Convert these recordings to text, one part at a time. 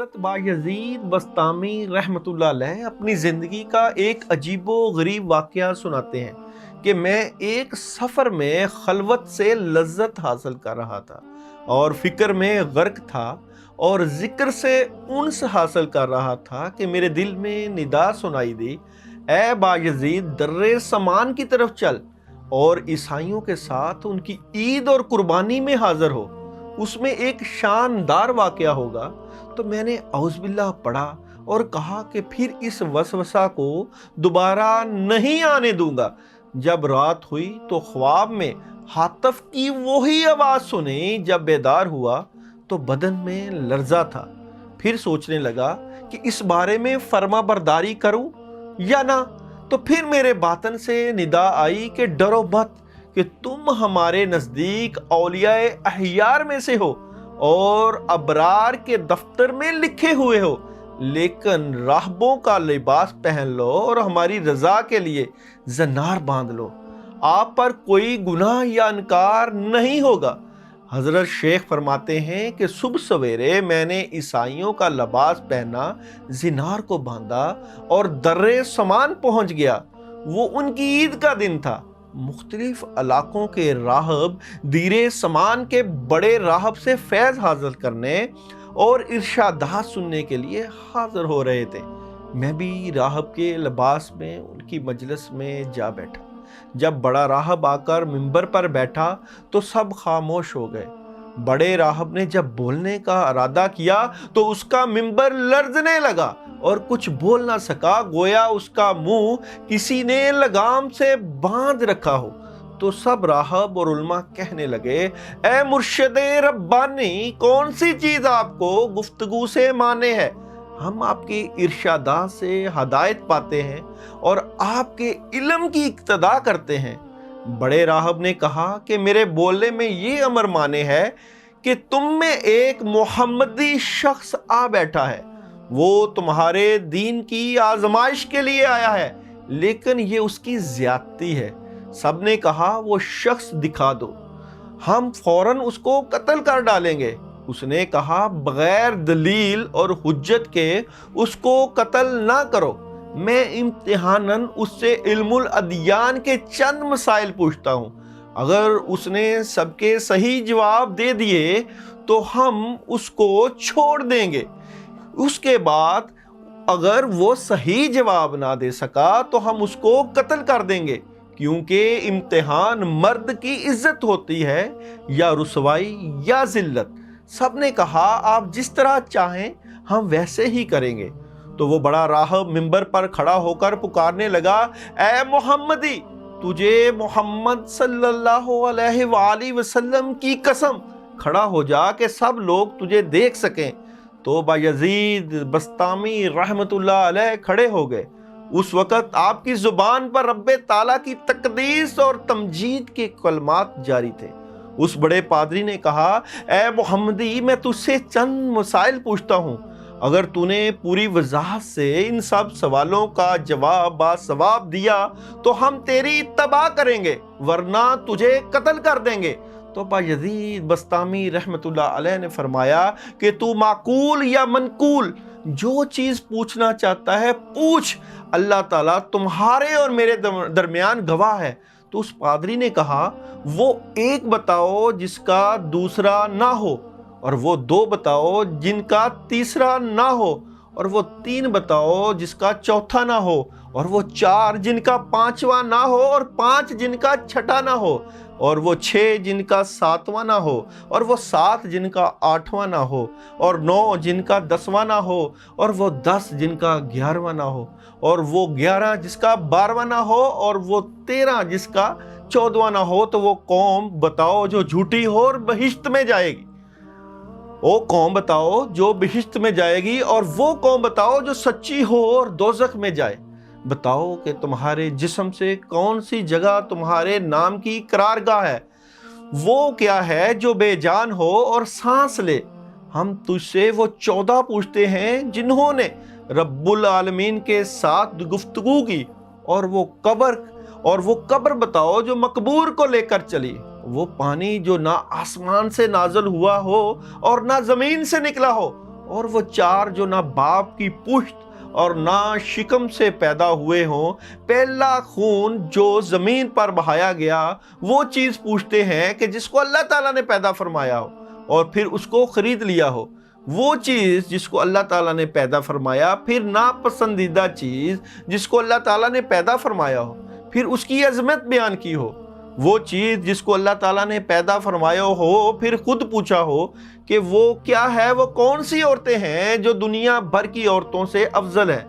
हज़रत बायज़ीद बस्तामी रहमतुल्लाह अलैह अपनी ज़िंदगी का एक अजीबो गरीब वाक़या सुनाते हैं कि मैं एक सफ़र में खलवत से लज्जत हासिल कर रहा था और फ़िक्र में गर्क था और ज़िक्र से उन्स हासिल कर रहा था कि मेरे दिल में निदा सुनाई दी, ए बायज़ीद दर्रे समान की तरफ चल और ईसाइयों के साथ उनकी ईद और कुर्बानी में हाज़िर हो, उसमें एक शानदार वाक़या होगा। तो मैंने औज़बिल्लाह पढ़ा और कहा कि फिर इस वसवसा को दोबारा नहीं आने दूंगा। जब रात हुई तो ख्वाब में हातफ की वही आवाज़ सुनी। जब बेदार हुआ तो बदन में लर्जा था। फिर सोचने लगा कि इस बारे में फर्मा बरदारी करूं या ना। तो फिर मेरे बातन से निदा आई कि डरो मत कि तुम हमारे नज़दीक औलियाए अहयार में से हो और अबरार के दफ्तर में लिखे हुए हो, लेकिन राहबों का लिबास पहन लो और हमारी रज़ा के लिए ज़नार बांध लो। आप पर कोई गुनाह या इनकार नहीं होगा। हज़रत शेख फरमाते हैं कि सुबह सवेरे मैंने ईसाइयों का लिबास पहना, ज़िनार को बांधा और दर्रे समान पहुंच गया। वो उनकी ईद का दिन था। मुख्तलिफ इलाकों के राहब दीरे समान के बड़े राहब से फैज़ हासिल करने और इरशादात सुनने के लिए हाजिर हो रहे थे। मैं भी राहब के लिबास में उनकी मजलिस में जा बैठा। जब बड़ा राहब आकर मिंबर पर बैठा तो सब खामोश हो गए। बड़े राहब ने जब बोलने का इरादा किया तो उसका मिंबर लर्जने लगा और कुछ बोल ना सका, गोया उसका मुंह किसी ने लगाम से बांध रखा हो। तो सब राहब और उलमा कहने लगे, ए मुर्शिदे रब्बानी, कौन सी चीज आपको गुफ्तगू से माने है? हम आपके इरशादात से हदायत पाते हैं और आपके इल्म की इक्तदा करते हैं। बड़े राहब ने कहा कि मेरे बोलने में ये अमर माने है कि तुम में एक मोहम्मदी शख्स आ बैठा है। वो तुम्हारे दीन की आजमाइश के लिए आया है, लेकिन ये उसकी ज्यादती है। सबने कहा वो शख्स दिखा दो, हम फौरन उसको कत्ल कर डालेंगे। उसने कहा बगैर दलील और हुज्जत के उसको कत्ल ना करो। मैं इम्तिहानन उससे इल्मुल अदियान के चंद मसाइल पूछता हूँ। अगर उसने सबके सही जवाब दे दिए तो हम उसको छोड़ देंगे। उसके बाद अगर वो सही जवाब ना दे सका तो हम उसको कत्ल कर देंगे, क्योंकि इम्तिहान मर्द की इज्जत होती है या रुसवाई या जिल्लत। सबने कहा आप जिस तरह चाहें हम वैसे ही करेंगे। तो वो बड़ा राहब मिंबर पर खड़ा होकर पुकारने लगा, ए मोहम्मदी, तुझे मोहम्मद सल्लल्लाहु अलैहि वसल्लम की कसम, खड़ा हो जा कि सब लोग तुझे देख सकें। तो बायज़ीद बस्तामी रहमतुल्लाह अलैह खड़े हो गए। उस वक़्त आपकी ज़ुबान पर रब्बे ताला की तकदीस और तमजीद के कलमात जारी थे। उस बड़े पादरी ने कहा, ए मोहम्मदी, मैं तुझसे चंद मसाइल पूछता हूँ। अगर तूने पूरी वजाहत से इन सब सवालों का जवाब बासवाब दिया तो हम तेरी इत्तबा करेंगे, वरना तुझे कत्ल कर देंगे। तो बायज़ीद बस्तामी रहमतुल्लाह अलैह ने फरमाया कि तू माकूल या मनकूल जो चीज़ पूछना चाहता है पूछ, अल्लाह ताला तुम्हारे और मेरे दरमियान गवाह है। तो उस पादरी ने कहा, वो एक बताओ जिसका दूसरा ना हो, और वो दो बताओ जिनका तीसरा ना हो, और वो तीन बताओ जिसका चौथा ना हो, और वो चार जिनका पांचवा ना हो, और पांच जिनका छठा ना हो, और वो छह जिनका सातवां ना हो, और वो सात जिनका आठवां ना हो, और नौ जिनका दसवां ना हो, और वो 10 जिनका 11वां ना हो, और वो 11 जिसका 12वां ना हो, और वो 13 जिसका 14वां ना हो। तो वो कौम बताओ जो झूठी हो और बहिश्त में जाएगी। वो कौम बताओ जो बहिश्त में जाएगी, और वो कौम बताओ जो सच्ची हो और दोज़ख में जाए। बताओ कि तुम्हारे जिस्म से कौन सी जगह तुम्हारे नाम की करारगाह है? वो क्या है जो बेजान हो और सांस ले? हम तुझसे वो 14 पूछते हैं जिन्होंने रब्बुल आलमीन के साथ गुफ्तगू की, और वो कब्र बताओ जो मकबूर को लेकर चली। वो पानी जो ना आसमान से नाजल हुआ हो और ना जमीन से निकला हो, اور وہ چار جو نہ باپ کی پشت اور نہ شکم سے پیدا ہوئے ہوں، پہلا خون جو زمین پر بہایا گیا وہ چیز پوچھتے ہیں کہ جس کو اللہ تعالیٰ نے پیدا فرمایا ہو اور پھر اس کو خرید لیا ہو، وہ چیز جس کو اللہ تعالیٰ نے پیدا فرمایا، پھر ناپسندیدہ چیز جس کو اللہ تعالیٰ نے پیدا فرمایا ہو پھر اس کی عظمت بیان کی ہو، وہ چیز جس کو اللہ تعالیٰ نے پیدا فرمایا ہو پھر خود پوچھا ہو کہ وہ کیا ہے، وہ کون سی عورتیں ہیں جو دنیا بھر کی عورتوں سے افضل ہیں،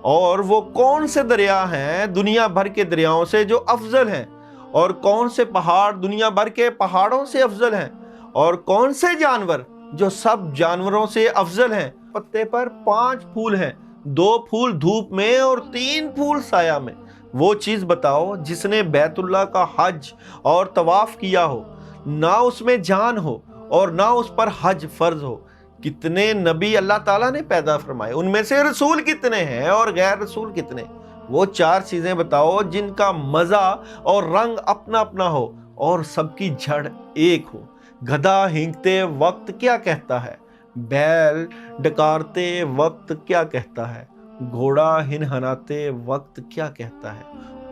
اور وہ کون سے دریا ہیں دنیا بھر کے دریاؤں سے جو افضل ہیں، اور کون سے پہاڑ دنیا بھر کے پہاڑوں سے افضل ہیں، اور کون سے جانور جو سب جانوروں سے افضل ہیں۔ پتے پر 5 پھول ہیں، 2 پھول دھوپ میں اور 3 پھول سایہ میں۔ وہ چیز بتاؤ جس نے بیت اللہ کا حج اور طواف کیا ہو، نہ اس میں جان ہو اور نہ اس پر حج فرض ہو۔ کتنے نبی اللہ تعالیٰ نے پیدا فرمائے، ان میں سے رسول کتنے ہیں اور غیر رسول کتنے؟ وہ 4 چیزیں بتاؤ جن کا مزہ اور رنگ اپنا اپنا ہو اور سب کی جڑ ایک ہو۔ گدھا ہینگتے وقت کیا کہتا ہے، بیل ڈکارتے وقت کیا کہتا ہے، گھوڑا ہنہناتے وقت کیا کہتا ہے،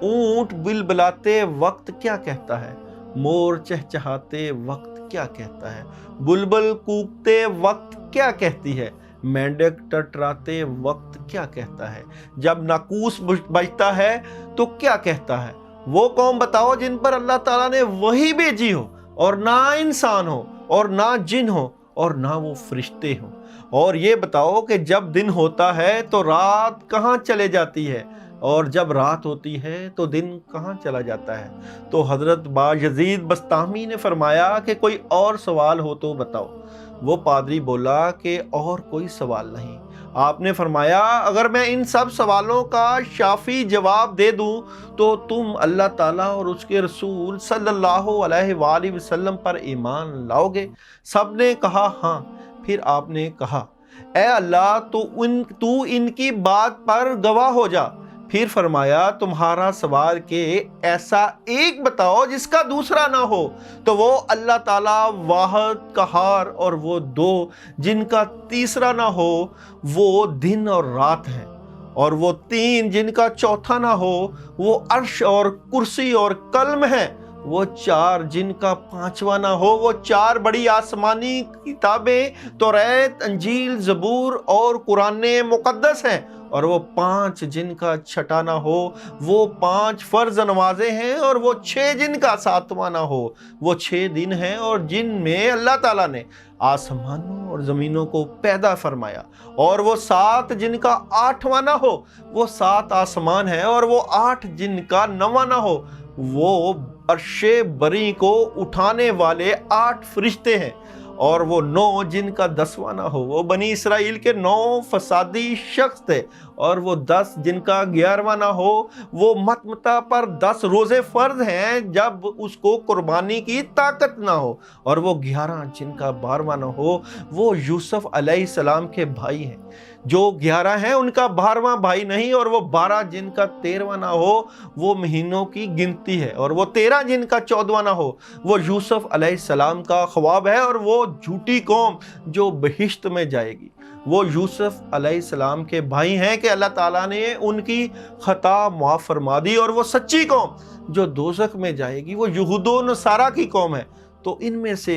اونٹ بلبلاتے وقت کیا کہتا ہے، مور چہچہاتے وقت کیا کہتا ہے، بلبل کوکتے وقت کیا کہتی ہے، مینڈک ٹٹراتے وقت کیا کہتا ہے، جب ناقوس بجتا ہے تو کیا کہتا ہے۔ وہ قوم بتاؤ جن پر اللہ تعالیٰ نے وحی بھیجی ہو اور نہ انسان ہو اور نہ جن ہو اور نہ وہ فرشتے ہوں، اور یہ بتاؤ کہ جب دن ہوتا ہے تو رات کہاں چلے جاتی ہے اور جب رات ہوتی ہے تو دن کہاں چلا جاتا ہے۔ تو حضرت بایزید بسطامی نے فرمایا کہ کوئی اور سوال ہو تو بتاؤ۔ وہ پادری بولا کہ اور کوئی سوال نہیں۔ آپ نے فرمایا اگر میں ان سب سوالوں کا شافی جواب دے دوں تو تم اللہ تعالیٰ اور اس کے رسول صلی اللہ علیہ وآلہ وسلم پر ایمان لاؤ گے؟ سب نے کہا ہاں۔ پھر آپ نے کہا اے اللہ تو ان کی بات پر گواہ ہو جا۔ پھر فرمایا تمہارا سوال کہ ایسا ایک بتاؤ جس کا دوسرا نہ ہو، تو وہ اللہ تعالیٰ واحد قہار، اور وہ 2 جن کا تیسرا نہ ہو، وہ دن اور رات ہیں، اور وہ 3 جن کا چوتھا نہ ہو، وہ عرش اور کرسی اور قلم ہیں، وہ 4 جن کا 5واں نہ ہو، وہ 4 بڑی آسمانی کتابیں توریت، انجیل، زبور اور قرآن مقدس ہیں، اور وہ 5 جن کا 6واں نہ ہو، وہ 5 فرض نمازیں ہیں، اور وہ 6 جن کا 7واں نہ ہو، وہ 6 دن ہیں، اور جن میں اللہ تعالیٰ نے آسمانوں اور زمینوں کو پیدا فرمایا، اور وہ 7 جن کا 8واں نہ ہو، وہ 7 آسمان ہیں، اور وہ 8 جن کا 9واں نہ ہو، وہ عرش بری کو اٹھانے والے 8 فرشتے ہیں، اور وہ 9 جن کا 10واں نہ ہو، وہ بنی اسرائیل کے 9 فسادی شخص تھے، اور وہ 10 جن کا 11واں نہ ہو، وہ متمتا پر 10 روزے فرض ہیں جب اس کو قربانی کی طاقت نہ ہو، اور وہ 11 جن کا 12واں نہ ہو، وہ یوسف علیہ السلام کے بھائی ہیں۔ جو 11 ہیں ان کا 12واں بھائی نہیں، اور وہ 12 جن کا 13واں نہ ہو، وہ مہینوں کی گنتی ہے، اور وہ 13 جن کا 14واں نہ ہو، وہ یوسف علیہ السلام کا خواب ہے، اور وہ جھوٹی قوم جو بہشت میں جائے گی۔ وہ یوسف علیہ السلام کے بھائی ہیں کہ اللہ تعالیٰ نے ان کی خطا معاف فرما دی، اور وہ سچی قوم جو دوزخ میں جائے گی وہ یہود و نصارہ کی قوم ہے۔ تو ان میں سے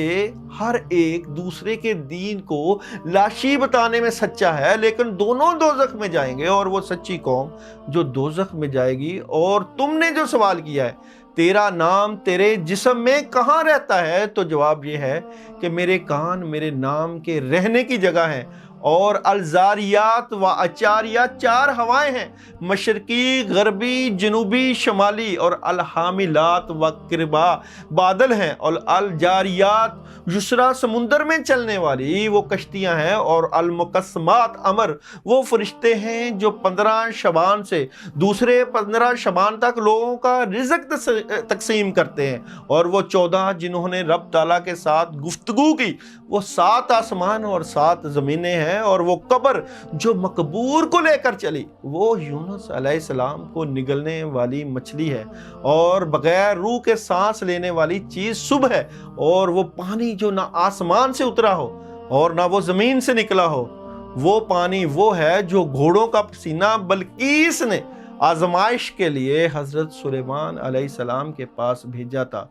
ہر ایک دوسرے کے دین کو لاشی بتانے میں سچا ہے، لیکن دونوں دوزخ میں جائیں گے، اور وہ سچی قوم جو دوزخ میں جائے گی۔ اور تم نے جو سوال کیا ہے تیرا نام تیرے جسم میں کہاں رہتا ہے، تو جواب یہ ہے کہ میرے کان میرے نام کے رہنے کی جگہ ہیں، اور الزاریات و اچاریہ 4 ہوائیں ہیں، مشرقی، غربی، جنوبی، شمالی، اور الحاملات و کربا بادل ہیں، اور الجاریات یسرا سمندر میں چلنے والی وہ کشتیاں ہیں، اور المقسمات امر وہ فرشتے ہیں جو 15 شعبان سے دوسرے 15 شعبان تک لوگوں کا رزق تقسیم کرتے ہیں، اور وہ 14 جنہوں نے رب تعالیٰ کے ساتھ گفتگو کی، وہ 7 آسمان اور 7 زمینیں ہیں، اور وہ قبر جو مقبور کو لے کر چلی وہ یونس علیہ السلام کو نگلنے والی مچھلی ہے، اور بغیر روح کے سانس لینے والی چیز صبح ہے، اور وہ پانی جو نہ آسمان سے اترا ہو اور نہ وہ زمین سے نکلا ہو، وہ پانی وہ ہے جو گھوڑوں کا پسینہ بلقیس نے آزمائش کے لیے حضرت سلیمان علیہ السلام کے پاس بھیجا تھا،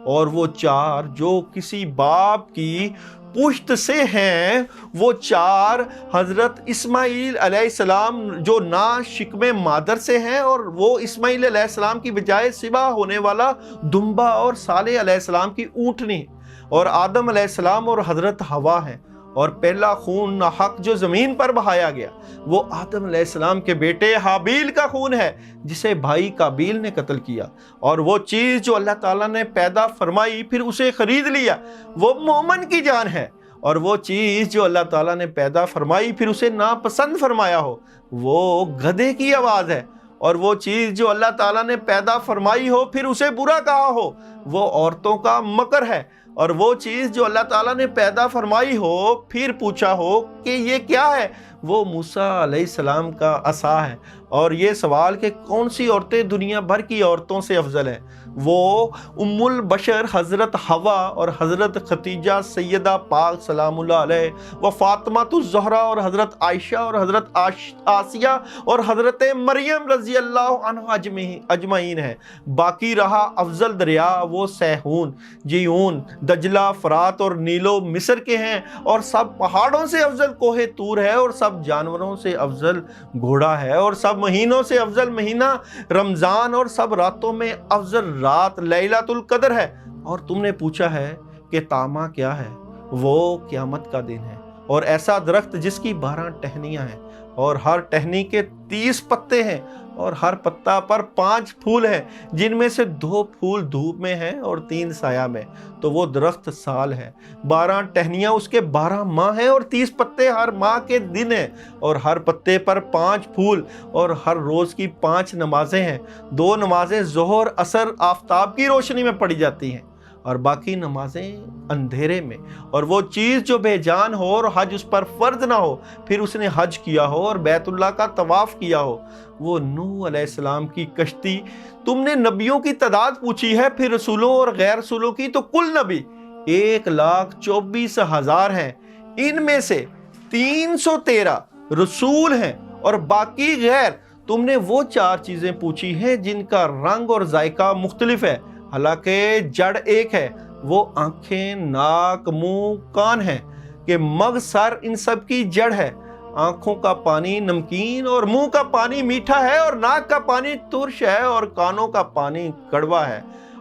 اور وہ چار جو کسی باپ کی پشت سے ہیں، وہ چار حضرت اسماعیل علیہ السلام جو نا شکم مادر سے ہیں، اور وہ اسماعیل علیہ السلام کی بجائے سبا ہونے والا دمبا اور صالح علیہ السلام کی اونٹنی، اور آدم علیہ السلام اور حضرت حوا ہیں۔ اور پہلا خون ناحق جو زمین پر بہایا گیا وہ آدم علیہ السلام کے بیٹے حابیل کا خون ہے، جسے بھائی قابیل نے قتل کیا۔ اور وہ چیز جو اللہ تعالیٰ نے پیدا فرمائی پھر اسے خرید لیا، وہ مومن کی جان ہے۔ اور وہ چیز جو اللہ تعالیٰ نے پیدا فرمائی پھر اسے ناپسند فرمایا ہو، وہ گدھے کی آواز ہے۔ اور وہ چیز جو اللہ تعالیٰ نے پیدا فرمائی ہو پھر اسے برا کہا ہو، وہ عورتوں کا مکر ہے۔ اور وہ چیز جو اللہ تعالیٰ نے پیدا فرمائی ہو پھر پوچھا ہو کہ یہ کیا ہے، وہ موسیٰ علیہ السلام کا عصا ہے۔ اور یہ سوال کہ کون سی عورتیں دنیا بھر کی عورتوں سے افضل ہیں، وہ ام البشر حضرت حوا اور حضرت ختیجہ سیدہ پاک سلام اللہ علیہ، وہ فاطمہ الزہرا اور حضرت عائشہ اور حضرت آسیہ اور حضرت مریم رضی اللہ عنہ اجمعین ہیں۔ باقی رہا افضل دریا، وہ سیہون، جیون، دجلہ، فرات اور نیلو مصر کے ہیں، اور سب پہاڑوں سے افضل کوہ طور ہے، اور سب جانوروں سے افضل گھوڑا ہے، اور سب مہینوں سے افضل مہینہ رمضان، اور سب راتوں میں افضل رات لیلۃ القدر ہے۔ اور تم نے پوچھا ہے کہ طامہ کیا ہے، وہ قیامت کا دن ہے، اور ایسا درخت جس کی 12 ٹہنیاں ہیں، اور ہر ٹہنی کے 30 پتے ہیں، اور ہر پتا پر 5 پھول ہیں، جن میں سے 2 پھول دھوپ میں ہیں اور 3 سایہ میں، تو وہ درخت سال ہے۔ 12 ٹہنیاں اس کے 12 ماہ ہیں، اور 30 پتے ہر ماہ کے دن ہیں، اور ہر پتے پر 5 پھول، اور ہر روز کی 5 نمازیں ہیں۔ 2 نمازیں ظہر عصر آفتاب کی روشنی میں پڑھی جاتی ہیں، اور باقی نمازیں اندھیرے میں۔ اور وہ چیز جو بے جان ہو اور حج اس پر فرض نہ ہو، پھر اس نے حج کیا ہو اور بیت اللہ کا طواف کیا ہو، وہ نوح علیہ السلام کی کشتی۔ تم نے نبیوں کی تعداد پوچھی ہے، پھر رسولوں اور غیر رسولوں کی، تو کل نبی 1,24,000 ہیں، ان میں سے 313 رسول ہیں اور باقی غیر۔ تم نے وہ 4 چیزیں پوچھی ہیں جن کا رنگ اور ذائقہ مختلف ہے، حالانکہ جڑ ایک ہے۔ وہ آنکھیں، ناک، منہ، کان ہیں کہ مغز سر ان سب کی جڑ ہے۔ آنکھوں کا پانی نمکین اور منہ کا پانی میٹھا ہے، اور ناک کا پانی ترش ہے، اور کانوں کا پانی کڑوا ہے۔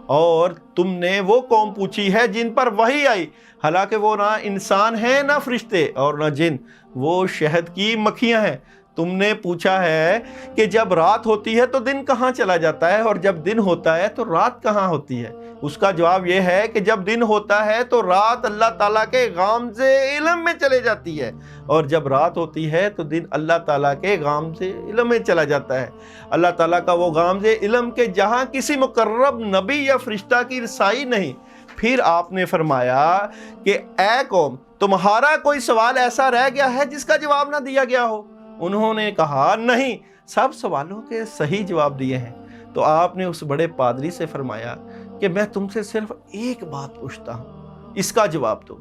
اور تم نے وہ قوم پوچھی ہے جن پر وحی آئی، حالانکہ وہ نہ انسان ہیں نہ فرشتے اور نہ جن، وہ شہد کی مکھیاں ہیں۔ تم نے پوچھا ہے کہ جب رات ہوتی ہے تو دن کہاں چلا جاتا ہے، اور جب دن ہوتا ہے تو رات کہاں ہوتی ہے؟ اس کا جواب یہ ہے کہ جب دن ہوتا ہے تو رات اللہ تعالیٰ کے غامض علم میں چلے جاتی ہے، اور جب رات ہوتی ہے تو دن اللہ تعالیٰ کے غامض علم میں چلا جاتا ہے۔ اللہ تعالیٰ کا وہ غامض علم کہ جہاں کسی مقرب نبی یا فرشتہ کی رسائی نہیں۔ پھر آپ نے فرمایا کہ اے قوم، تمہارا کوئی سوال ایسا رہ گیا ہے جس کا جواب نہ دیا گیا ہو؟ انہوں نے کہا نہیں، سب سوالوں کے صحیح جواب دیے ہیں۔ تو آپ نے اس بڑے پادری سے فرمایا کہ میں تم سے صرف ایک بات پوچھتا ہوں، اس کا جواب دو۔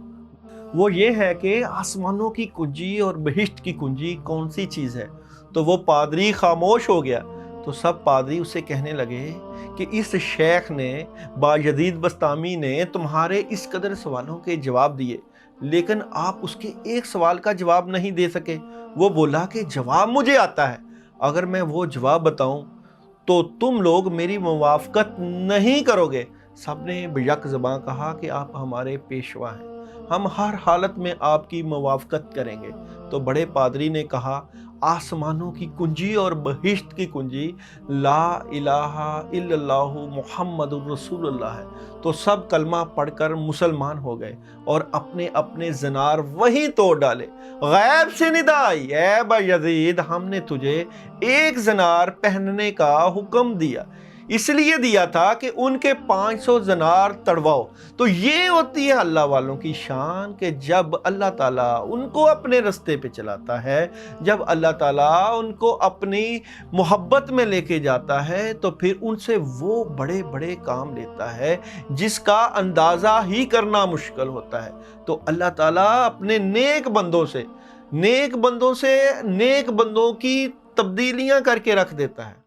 وہ یہ ہے کہ آسمانوں کی کنجی اور بہشت کی کنجی کون سی چیز ہے؟ تو وہ پادری خاموش ہو گیا۔ تو سب پادری اسے کہنے لگے کہ اس شیخ نے، بایزید بسطامی نے تمہارے اس قدر سوالوں کے جواب دیے، لیکن آپ اس کے ایک سوال کا جواب نہیں دے سکے۔ وہ بولا کہ جواب مجھے آتا ہے، اگر میں وہ جواب بتاؤں تو تم لوگ میری موافقت نہیں کرو گے۔ سب نے بیک زباں کہا کہ آپ ہمارے پیشوا ہیں، ہم ہر حالت میں آپ کی موافقت کریں گے۔ تو بڑے پادری نے کہا آسمانوں کی کنجی اور بہشت کی کنجی لا الہ الا اللہ محمد الرسول اللہ ہے۔ تو سب کلمہ پڑھ کر مسلمان ہو گئے اور اپنے اپنے زنار وہیں توڑ ڈالے۔ غیب سے ندا آئی، اے بایزید، ہم نے تجھے ایک زنار پہننے کا حکم دیا، اس لیے دیا تھا کہ ان کے 500 زنار تڑواؤ۔ تو یہ ہوتی ہے اللہ والوں کی شان کہ جب اللہ تعالیٰ ان کو اپنے رستے پہ چلاتا ہے، جب اللہ تعالیٰ ان کو اپنی محبت میں لے کے جاتا ہے، تو پھر ان سے وہ بڑے بڑے کام لیتا ہے جس کا اندازہ ہی کرنا مشکل ہوتا ہے۔ تو اللہ تعالیٰ اپنے نیک بندوں سے نیک بندوں کی تبدیلیاں کر کے رکھ دیتا ہے۔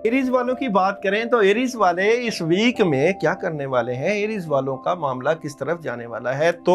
ایریز والوں کی بات کریں تو ایریز والے اس ویک میں کیا کرنے والے ہیں، ایریز والوں کا معاملہ کس طرف جانے والا ہے۔ تو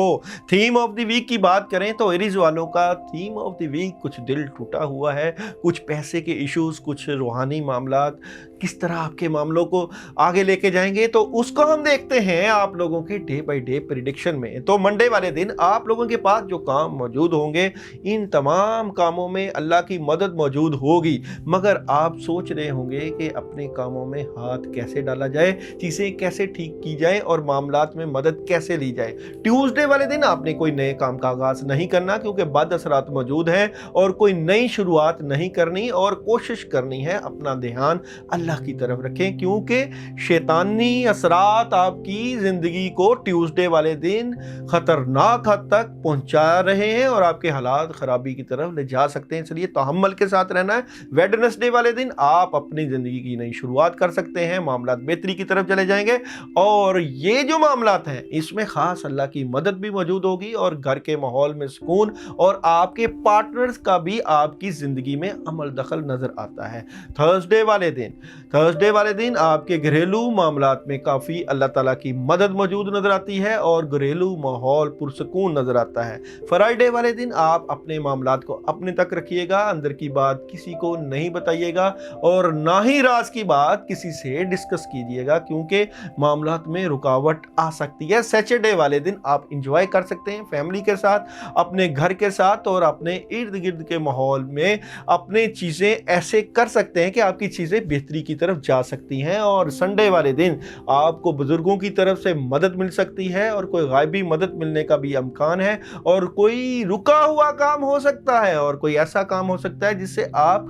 تھیم آف دی ویک کی بات کریں تو ایریز والوں کا تھیم آف دی ویک کچھ دل ٹوٹا ہوا ہے، کچھ پیسے کے ایشوز، کچھ روحانی معاملات، کس طرح آپ کے معاملوں کو آگے لے کے جائیں گے، تو اس کو ہم دیکھتے ہیں آپ لوگوں کے ڈے بائی ڈے پریڈکشن میں۔ تو منڈے والے دن آپ لوگوں کے پاس جو کام موجود ہوں گے، ان تمام کاموں میں اللہ کی مدد موجود ہوگی، مگر آپ سوچ رہے ہوں گے کہ اپنے کاموں میں ہاتھ کیسے ڈالا جائے، چیزیں کیسے ٹھیک کی جائے اور معاملات میں مدد کیسے لی جائے۔ ٹیوزڈے والے دن آپ نے کوئی نئے کام کا آغاز نہیں کرنا، کیونکہ بد اثرات موجود ہیں، اور کوئی نئی شروعات نہیں کرنی، اور کوشش کرنی ہے اپنا دھیان اللہ کی طرف رکھیں، کیونکہ شیطانی اثرات آپ کی زندگی کو ٹیوزڈے والے دن خطرناک حد تک پہنچا رہے ہیں اور آپ کے حالات خرابی کی طرف لے جا سکتے ہیں۔ اس لیے تحمل کے ساتھ رہنا ہے۔ ویڈنسڈے والے دن آپ اپنی زندگی کی نئی شروعات کر سکتے ہیں، معاملات بہتری کی طرف چلے جائیں گے، اور یہ جو معاملات ہیں اس میں خاص اللہ کی مدد بھی موجود ہوگی، اور گھر کے ماحول میں سکون، اور آپ کے پارٹنرز کا بھی آپ کی زندگی میں عمل دخل نظر آتا ہے۔ تھرسڈے والے دن آپ کے گھریلو معاملات میں کافی اللہ تعالیٰ کی مدد موجود نظر آتی ہے، اور گھریلو ماحول پرسکون نظر آتا ہے۔ فرائیڈے والے دن آپ اپنے معاملات کو اپنے تک رکھیے گا، اندر کی بات کسی کو نہیں بتائیے گا، اور نہ ہی راز کی بات کسی سے ڈسکس کیجیے گا، کیونکہ معاملات میں رکاوٹ آ سکتی ہے۔ سیچرڈے والے دن آپ انجوائے کر سکتے ہیں فیملی کے ساتھ، اپنے گھر کے ساتھ، اور اپنے ارد گرد کے ماحول میں اپنے چیزیں ایسے کر سکتے ہیں کہ آپ کی چیزیں بہتری کی طرف جا سکتی ہیں۔ اور سنڈے والے دن آپ کو بزرگوں کی طرف سے مدد مل سکتی ہے، اور کوئی غائبی مدد ملنے کا بھی امکان ہے، اور کوئی رکا ہوا کام ہو سکتا ہے، اور کوئی ایسا کام ہو سکتا ہے جس سے آپ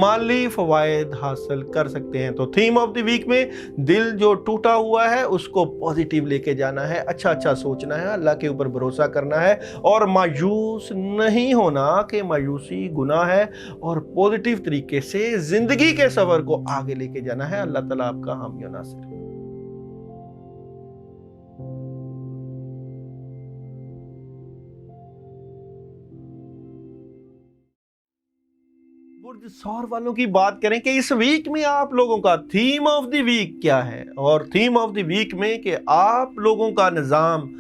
مالی فوائد حاصل کر سکتے ہیں۔ تو تھیم آف دی ویک میں دل جو ٹوٹا ہوا ہے اس کو پازیٹیو لے کے جانا ہے، اچھا سوچنا ہے، اللہ کے اوپر بھروسہ کرنا ہے، اور مایوس نہیں ہونا کہ مایوسی گناہ ہے، اور پازیٹیو طریقے سے زندگی کے سفر کو آگے لے کے جانا ہے۔ اللہ تعالیٰ آپ کا حامی و ناصر۔ برج ثور والوں کی بات کریں کہ اس ویک میں آپ لوگوں کا تھیم آف دی ویک کیا ہے، اور تھیم آف دی ویک میں کہ آپ لوگوں کا نظام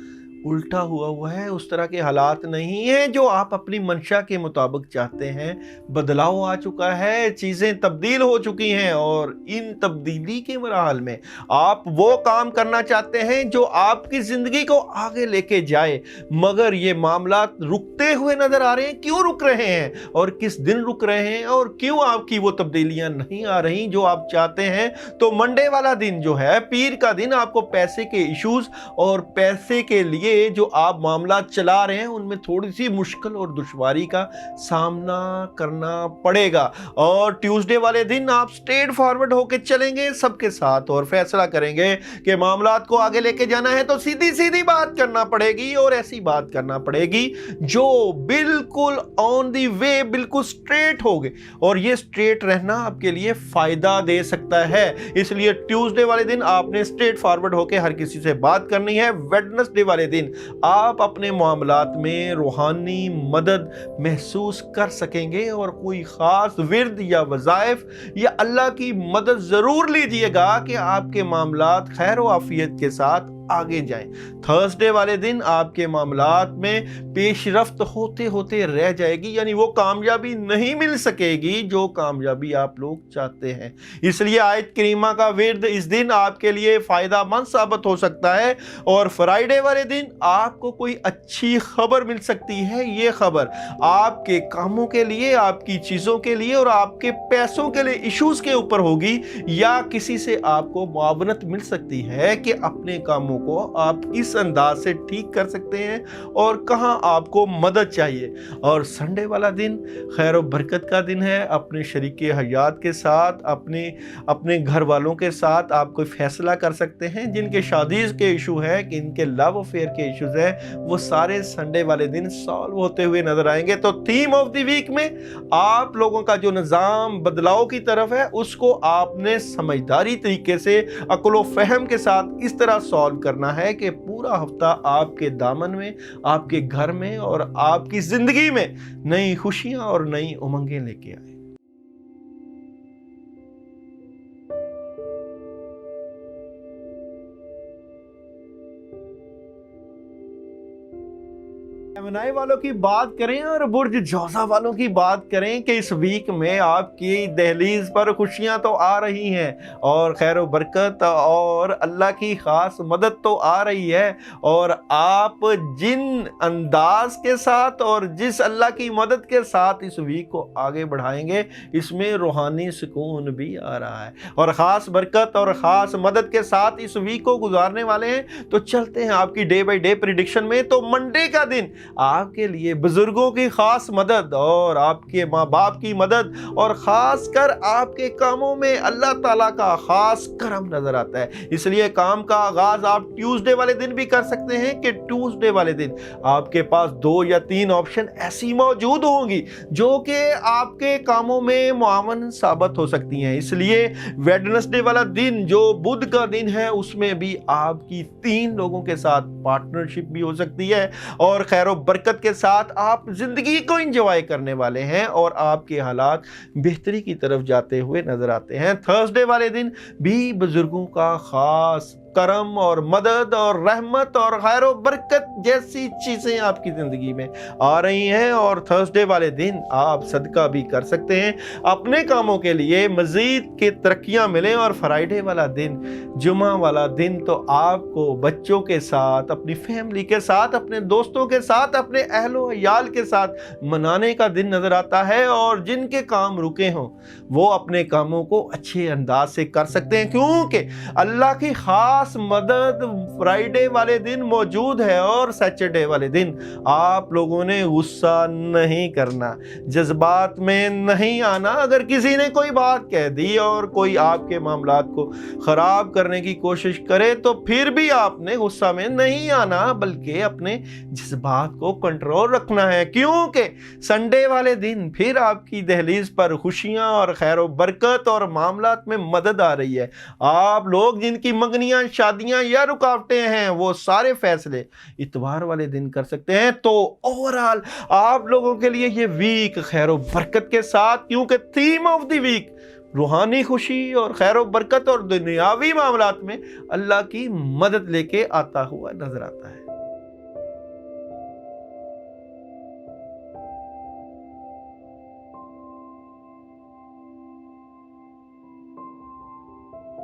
الٹا ہوا ہے، اس طرح کے حالات نہیں ہیں جو آپ اپنی منشا کے مطابق چاہتے ہیں۔ بدلاؤ آ چکا ہے، چیزیں تبدیل ہو چکی ہیں، اور ان تبدیلی کے مراحل میں آپ وہ کام کرنا چاہتے ہیں جو آپ کی زندگی کو آگے لے کے جائے، مگر یہ معاملات رکتے ہوئے نظر آ رہے ہیں۔ کیوں رک رہے ہیں، اور کس دن رک رہے ہیں، اور کیوں آپ کی وہ تبدیلیاں نہیں آ رہی جو آپ چاہتے ہیں؟ تو منڈے والا دن جو ہے، پیر کا دن، آپ کو پیسے کے ایشوز اور پیسے کے لیے جو آپ معاملات چلا رہے ہیں ان میں تھوڑی سی مشکل اور دشواری کا سامنا کرنا پڑے گا۔ اور ٹیوزڈے والے دن آپ سٹریٹ فارورڈ ہو کے چلیں گے سب کے ساتھ، اور فیصلہ کریں گے کہ معاملات کو آگے لے کے جانا ہے تو سیدھی بات کرنا پڑے گی، اور ایسی بات کرنا پڑے گی جو بالکل آن دی وے، بالکل سٹریٹ ہوگے، اور یہ سٹریٹ رہنا آپ کے لیے فائدہ دے سکتا ہے۔ اس لیے ٹیوزڈے والے دن آپ نے سٹریٹ فارورڈ ہو کے ہر کسی سے بات کرنی ہے۔ ویڈنسڈے والے دن آپ اپنے معاملات میں روحانی مدد محسوس کر سکیں گے، اور کوئی خاص ورد یا وظائف یا اللہ کی مدد ضرور لیجئے گا کہ آپ کے معاملات خیر و عافیت کے ساتھ آگے جائیں۔ تھرسڈے والے دن آپ کے معاملات میں پیش رفت ہوتے ہوتے رہ جائے گی، یعنی وہ کامیابی نہیں مل سکے گی جو کامیابی آپ لوگ چاہتے ہیں۔ اس لیے آیت کریمہ کا ورد اس دن آپ کے لیے فائدہ مند ثابت ہو سکتا ہے۔ اور فرائیڈے والے دن آپ کو کوئی اچھی خبر مل سکتی ہے۔ یہ خبر آپ کے کاموں کے لیے، آپ کی چیزوں کے لیے، اور آپ کے پیسوں کے لیے ایشوز کے اوپر ہوگی، یا کسی سے آپ کو معاونت مل سکتی ہے کہ اپنے کاموں کاموں کو آپ کس انداز سے ٹھیک کر سکتے ہیں اور کہاں آپ کو مدد چاہیے۔ اور سنڈے والا دن خیر و برکت کا دن ہے، اپنے شریک حیات کے ساتھ، اپنے گھر والوں کے ساتھ آپ کوئی فیصلہ کر سکتے ہیں۔ جن کے شادی کے ایشو ہے، کہ ان کے لو افیئر کے ایشوز ہیں، وہ سارے سنڈے والے دن سالو ہوتے ہوئے نظر آئیں گے۔ تو تھیم آف دی ویک میں آپ لوگوں کا جو نظام بدلاؤ کی طرف ہے، اس کو آپ نے سمجھداری طریقے سے عقل و فہم کے ساتھ اس طرح سالو کرنا ہے کہ پورا ہفتہ آپ کے دامن میں، آپ کے گھر میں اور آپ کی زندگی میں نئی خوشیاں اور نئی امنگیں لے کے آئے۔ جیمنائی والوں کی بات کریں اور برج جوزہ والوں کی بات کریں کہ اس ویک میں آپ کی دہلیز پر خوشیاں تو آ رہی ہیں اور خیر و برکت اور اللہ کی خاص مدد تو آ رہی ہے، اور آپ جن انداز کے ساتھ اور جس اللہ کی مدد کے ساتھ اس ویک کو آگے بڑھائیں گے، اس میں روحانی سکون بھی آ رہا ہے اور خاص برکت اور خاص مدد کے ساتھ اس ویک کو گزارنے والے ہیں۔ تو چلتے ہیں آپ کی ڈے بائی ڈے پریڈکشن میں۔ تو منڈے کا دن آپ کے لیے بزرگوں کی خاص مدد اور آپ کے ماں باپ کی مدد اور خاص کر آپ کے کاموں میں اللہ تعالیٰ کا خاص کرم نظر آتا ہے۔ اس لیے کام کا آغاز آپ ٹیوزڈے والے دن بھی کر سکتے ہیں کہ ٹیوزڈے والے دن آپ کے پاس 2 یا 3 آپشن ایسی موجود ہوں گی جو کہ آپ کے کاموں میں معاون ثابت ہو سکتی ہیں۔ اس لیے ویڈنسڈے والا دن جو بدھ کا دن ہے، اس میں بھی آپ کی 3 لوگوں کے ساتھ پارٹنرشپ بھی ہو سکتی ہے اور خیر و برکت کے ساتھ آپ زندگی کو انجوائے کرنے والے ہیں اور آپ کے حالات بہتری کی طرف جاتے ہوئے نظر آتے ہیں۔ تھرسڈے والے دن بھی بزرگوں کا خاص کرم اور مدد اور رحمت اور خیر و برکت جیسی چیزیں آپ کی زندگی میں آ رہی ہیں، اور تھرسڈے والے دن آپ صدقہ بھی کر سکتے ہیں اپنے کاموں کے لیے مزید کے ترقیاں ملیں۔ اور فرائیڈے والا دن، جمعہ والا دن، تو آپ کو بچوں کے ساتھ، اپنی فیملی کے ساتھ، اپنے دوستوں کے ساتھ، اپنے اہل و عیال کے ساتھ منانے کا دن نظر آتا ہے، اور جن کے کام رکے ہوں وہ اپنے کاموں کو اچھے انداز سے کر سکتے ہیں، کیونکہ اللہ کی خاص مدد فرائیڈے والے دن موجود ہے۔ اور سیچرڈے والے دن آپ لوگوں نے غصہ نہیں کرنا، جذبات میں نہیں آنا۔ اگر کسی نے کوئی بات کہہ دی اور کوئی آپ کے معاملات کو خراب کرنے کی کوشش کرے تو پھر بھی آپ نے غصہ میں نہیں آنا، بلکہ اپنے جذبات کو کنٹرول رکھنا ہے، کیونکہ سنڈے والے دن پھر آپ کی دہلیز پر خوشیاں اور خیر و برکت اور معاملات میں مدد آ رہی ہے۔ آپ لوگ جن کی منگنیاں، شادیاں یا رکاوٹیں ہیں، وہ سارے فیصلے اتوار والے دن کر سکتے ہیں۔ تو اوورال آپ لوگوں کے لیے یہ ویک خیر و برکت کے ساتھ، کیونکہ تھیم آف دی ویک روحانی خوشی اور خیر و برکت اور دنیاوی معاملات میں اللہ کی مدد لے کے آتا ہوا نظر آتا ہے۔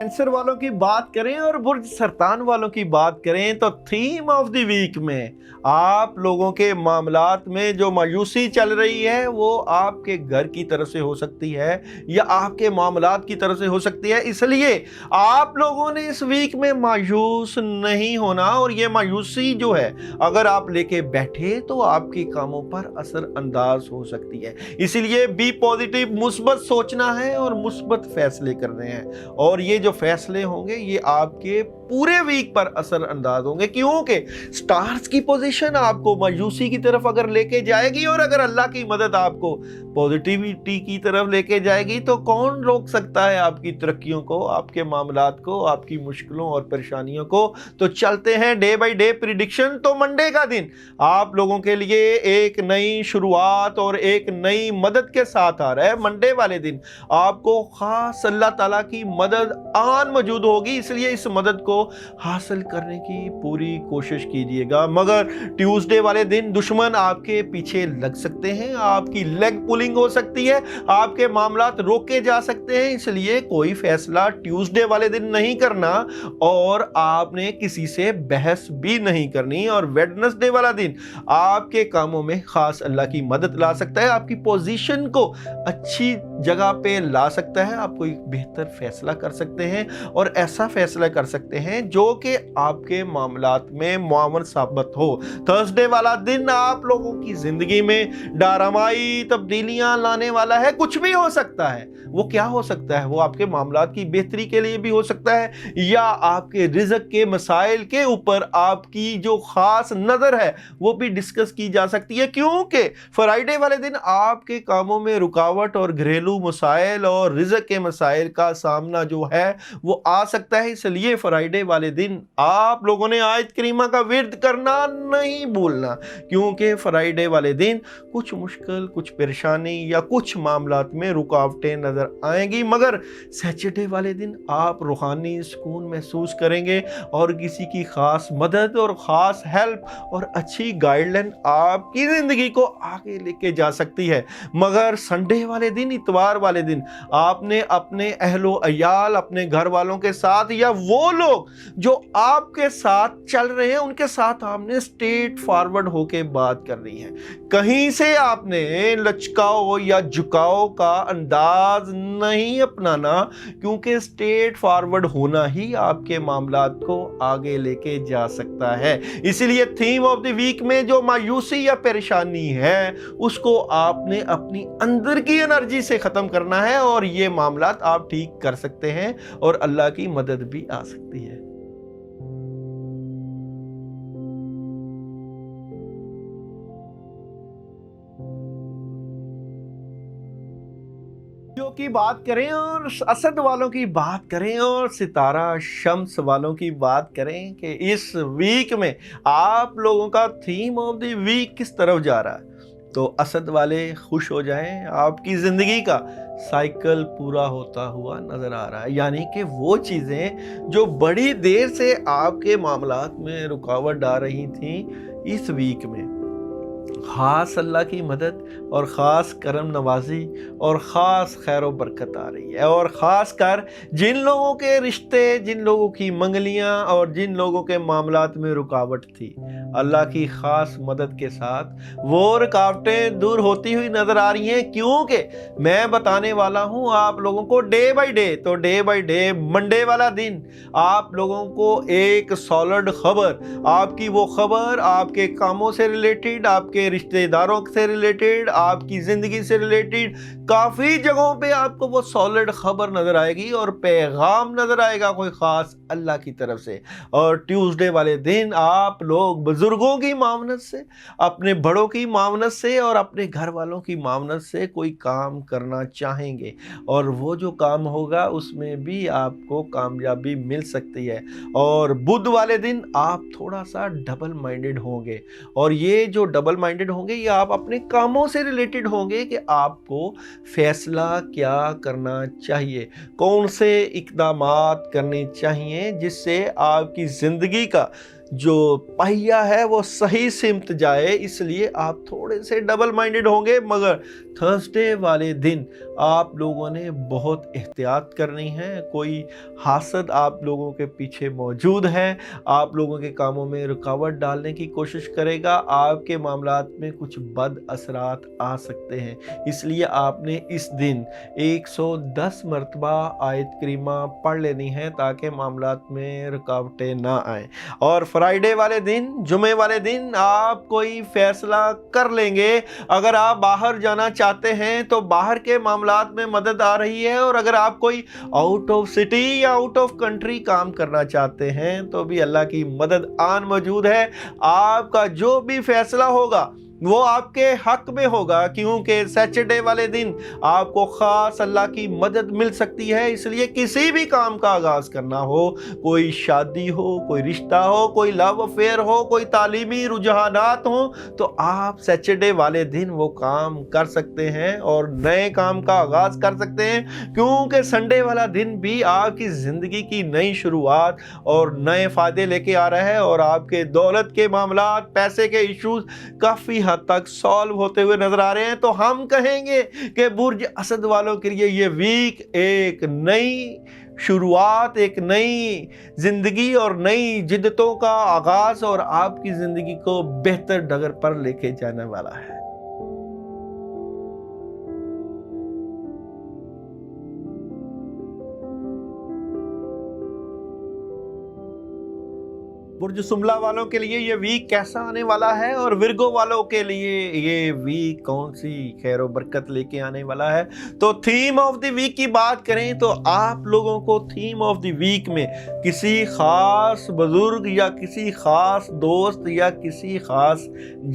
کینسر والوں کی بات کریں اور برج سرطان والوں کی بات کریں تو تھیم آف دی ویک میں آپ لوگوں کے معاملات میں جو مایوسی چل رہی ہے وہ آپ کے گھر کی طرف سے ہو سکتی ہے یا آپ کے معاملات کی طرف سے ہو سکتی ہے۔ اس لیے آپ لوگوں نے اس ویک میں مایوس نہیں ہونا، اور یہ مایوسی جو ہے اگر آپ لے کے بیٹھے تو آپ کے کاموں پر اثر انداز ہو سکتی ہے۔ اسی لیے بی پازیٹیو، مثبت سوچنا ہے اور مثبت فیصلے کرنے ہیں، اور یہ جو فیصلے ہوں گے یہ آپ کے پورے ویک پر اثر انداز ہوں گے، کیونکہ سٹارز کی پوزیشن آپ کو مایوسی کی طرف اگر لے کے جائے گی، اور اگر اللہ کی مدد آپ کو پوزیٹیوٹی کی طرف لے کے جائے گی، تو کون روک سکتا ہے آپ کی ترقیوں کو، آپ کے معاملات کو، آپ کی مشکلوں اور پریشانیوں کو۔ تو چلتے ہیں ڈے بائی ڈے پریڈکشن۔ تو منڈے کا دن آپ لوگوں کے لیے ایک نئی شروعات اور ایک نئی مدد کے ساتھ آ رہا ہے۔ منڈے والے دن آپ کو خاص اللہ تعالیٰ کی مدد آن موجود ہوگی، اس لیے اس مدد کو حاصل کرنے کی پوری کوشش کیجیے گا۔ مگر ٹیوزڈے والے دن دشمن آپ کے پیچھے لگ سکتے ہیں، آپ کی لیگ پولنگ ہو سکتی ہے، آپ کے معاملات روکے جا سکتے ہیں، اس لیے کوئی فیصلہ ٹیوزڈے والے دن نہیں کرنا، اور آپ نے کسی سے بحث بھی نہیں کرنی۔ اور ویڈنسڈے والا دن آپ کے کاموں میں خاص اللہ کی مدد لا سکتا ہے، آپ کی پوزیشن کو اچھی जगह पे ला सकता है, आप कोई बेहतर फैसला कर सकते हैं और ऐसा फैसला कर सकते हैं जो कि आपके मामलात में मुआवन साबित हो। थर्सडे वाला दिन आप लोगों की जिंदगी में ड्रामाई तब्दीलियां लाने वाला है। कुछ भी हो सकता है, वो क्या हो सकता है? वो आपके मामलात की बेहतरी के लिए भी हो सकता है या आपके रिज़्क के मसाइल के ऊपर आपकी जो खास नज़र है वो भी डिस्कस की जा सकती है, क्योंकि फ्राइडे वाले दिन आपके कामों में रुकावट और घरेलू मसाइल और रिज़्क के मसाइल का सामना जो है वो आ सकता है। इसलिए फ्राइडे वाले दिन आप लोगों ने आयत करीमा का विर्द करना नहीं भूलना, क्योंकि फ्राइडे वाले दिन कुछ मुश्किल, कुछ परेशानी या कुछ मामलात में रुकावटें नजर आएंगी, मगर सैटरडे वाले दिन आप रूहानी सुकून महसूस करेंगे और किसी की खास मदद और खास हेल्प और अच्छी गाइडलाइन आपकी जिंदगी को आगे लेके जा सकती है। मगर संडे वाले दिन, इतवार वाले दिन, आपने अपने अहलो अयाल, अपने घर वालों के साथ या वो लोग जो आपके साथ चल रहे हैं उनके साथ आपने स्ट्रेट फॉरवर्ड होके बात करनी है। कहीं से आपने लचकाओ या झुकाओ का अंदाज नहीं अपनाना, क्योंकि स्ट्रेट फॉरवर्ड होना ही आपके मामलात को आगे लेके जा सकता है। इसीलिए थीम ऑफ द वीक में जो मायूसी या परेशानी है उसको आपने अपनी अंदर की एनर्जी से खत्म करना है और ये मामलात आप ठीक कर सकते हैं और अल्लाह की मदद भी आ सकती है। की बात करें और असद वालों की बात करें और सितारा शम्स वालों की बात करें कि इस वीक में आप लोगों का थीम ऑफ द वीक किस तरफ जा रहा है, तो असद वाले खुश हो जाएं, आपकी ज़िंदगी का साइकिल पूरा होता हुआ नज़र आ रहा है। यानी कि वो चीज़ें जो बड़ी देर से आपके मामलात में रुकावट डाल रही थी, इस वीक में ख़ास अल्लाह की मदद और ख़ास करम नवाजी और ख़ास खैर व बरकत आ रही है। और ख़ास कर जिन लोगों के रिश्ते, जिन लोगों की मंगलियां और जिन लोगों के मामलात में रुकावट थी, अल्लाह की ख़ास मदद के साथ वो रुकावटें दूर होती हुई नज़र आ रही हैं, क्योंकि मैं बताने वाला हूँ आप लोगों को डे बाई डे। तो डे बाई डे मंडे वाला दिन आप लोगों को एक सॉलिड खबर, आपकी वो खबर आपके कामों से रिलेटेड, आपके रिश्तेदारों से रिलेटेड, आपकी ज़िंदगी से रिलेटेड काफ़ी जगहों पे आपको वो सॉलिड खबर नज़र आएगी और पैगाम नज़र आएगा कोई ख़ास अल्लाह की तरफ से। और ट्यूसडे वाले दिन आप लोग बुज़ुर्गों की मावनत से, अपने बड़ों की मावनत से और अपने घर वालों की मावनत से कोई काम करना चाहेंगे और वो जो काम होगा उसमें भी आपको कामयाबी मिल सकती है। और बुध वाले दिन आप थोड़ा सा डबल माइंडेड होंगे और ये जो डबल माइंडेड होंगे ये आप अपने कामों से रिलेटेड होंगे कि आपको फैसला क्या करना चाहिए, कौन से इक़दामात करने चाहिए जिससे आपकी ज़िंदगी का जो पहिया है वो सही सिमत जाए। इसलिए आप थोड़े से डबल माइंडेड होंगे। मगर थर्सडे वाले दिन आप लोगों ने बहुत एहतियात करनी है। कोई हासद आप लोगों के पीछे मौजूद है, आप लोगों के कामों में रुकावट डालने की कोशिश करेगा, आपके मामलात में कुछ बद असरात आ सकते हैं। इसलिए आपने इस दिन 110 मरतबा आयत करीमा पढ़ लेनी है ताकि मामलात में रुकावटें ना आए। और फ्राइडे वाले दिन, जुमे वाले दिन आप कोई फैसला कर लेंगे। अगर आप बाहर जाना चाहते हैं तो बाहर के मामलात में मदद आ रही है, और अगर आप कोई आउट ऑफ सिटी या आउट ऑफ कंट्री काम करना चाहते हैं तो भी अल्लाह की मदद आन मौजूद है। आपका जो भी फैसला होगा वो आपके हक में होगा, क्योंकि सैटरडे वाले दिन आपको ख़ास अल्लाह की मदद मिल सकती है। इसलिए किसी भी काम का आगाज़ करना हो, कोई शादी हो, कोई रिश्ता हो, कोई लव अफेयर हो, कोई तालीमी रुझानात हो, तो आप सैटरडे वाले दिन वो काम कर सकते हैं और नए काम का आगाज़ कर सकते हैं, क्योंकि संडे वाला दिन भी आपकी ज़िंदगी की नई शुरुआत और नए फ़ायदे लेके आ रहा है और आपके दौलत के मामलात, पैसे के इश्यूज काफ़ी हद तक सॉल्व होते हुए नजर आ रहे हैं। तो हम कहेंगे कि बुर्ज असद वालों के लिए ये वीक एक नई शुरुआत, एक नई जिंदगी और नई जिद्दतों का आगाज और आपकी जिंदगी को बेहतर डगर पर लेके जाने वाला है। برج سملہ والوں کے لیے یہ ویک کیسا آنے والا ہے اور ورگو والوں کے لیے یہ ویک کون سی خیر و برکت لے کے آنے والا ہے؟ تو تھیم آف دی ویک کی بات کریں تو آپ لوگوں کو تھیم آف دی ویک میں کسی خاص بزرگ یا کسی خاص دوست یا کسی خاص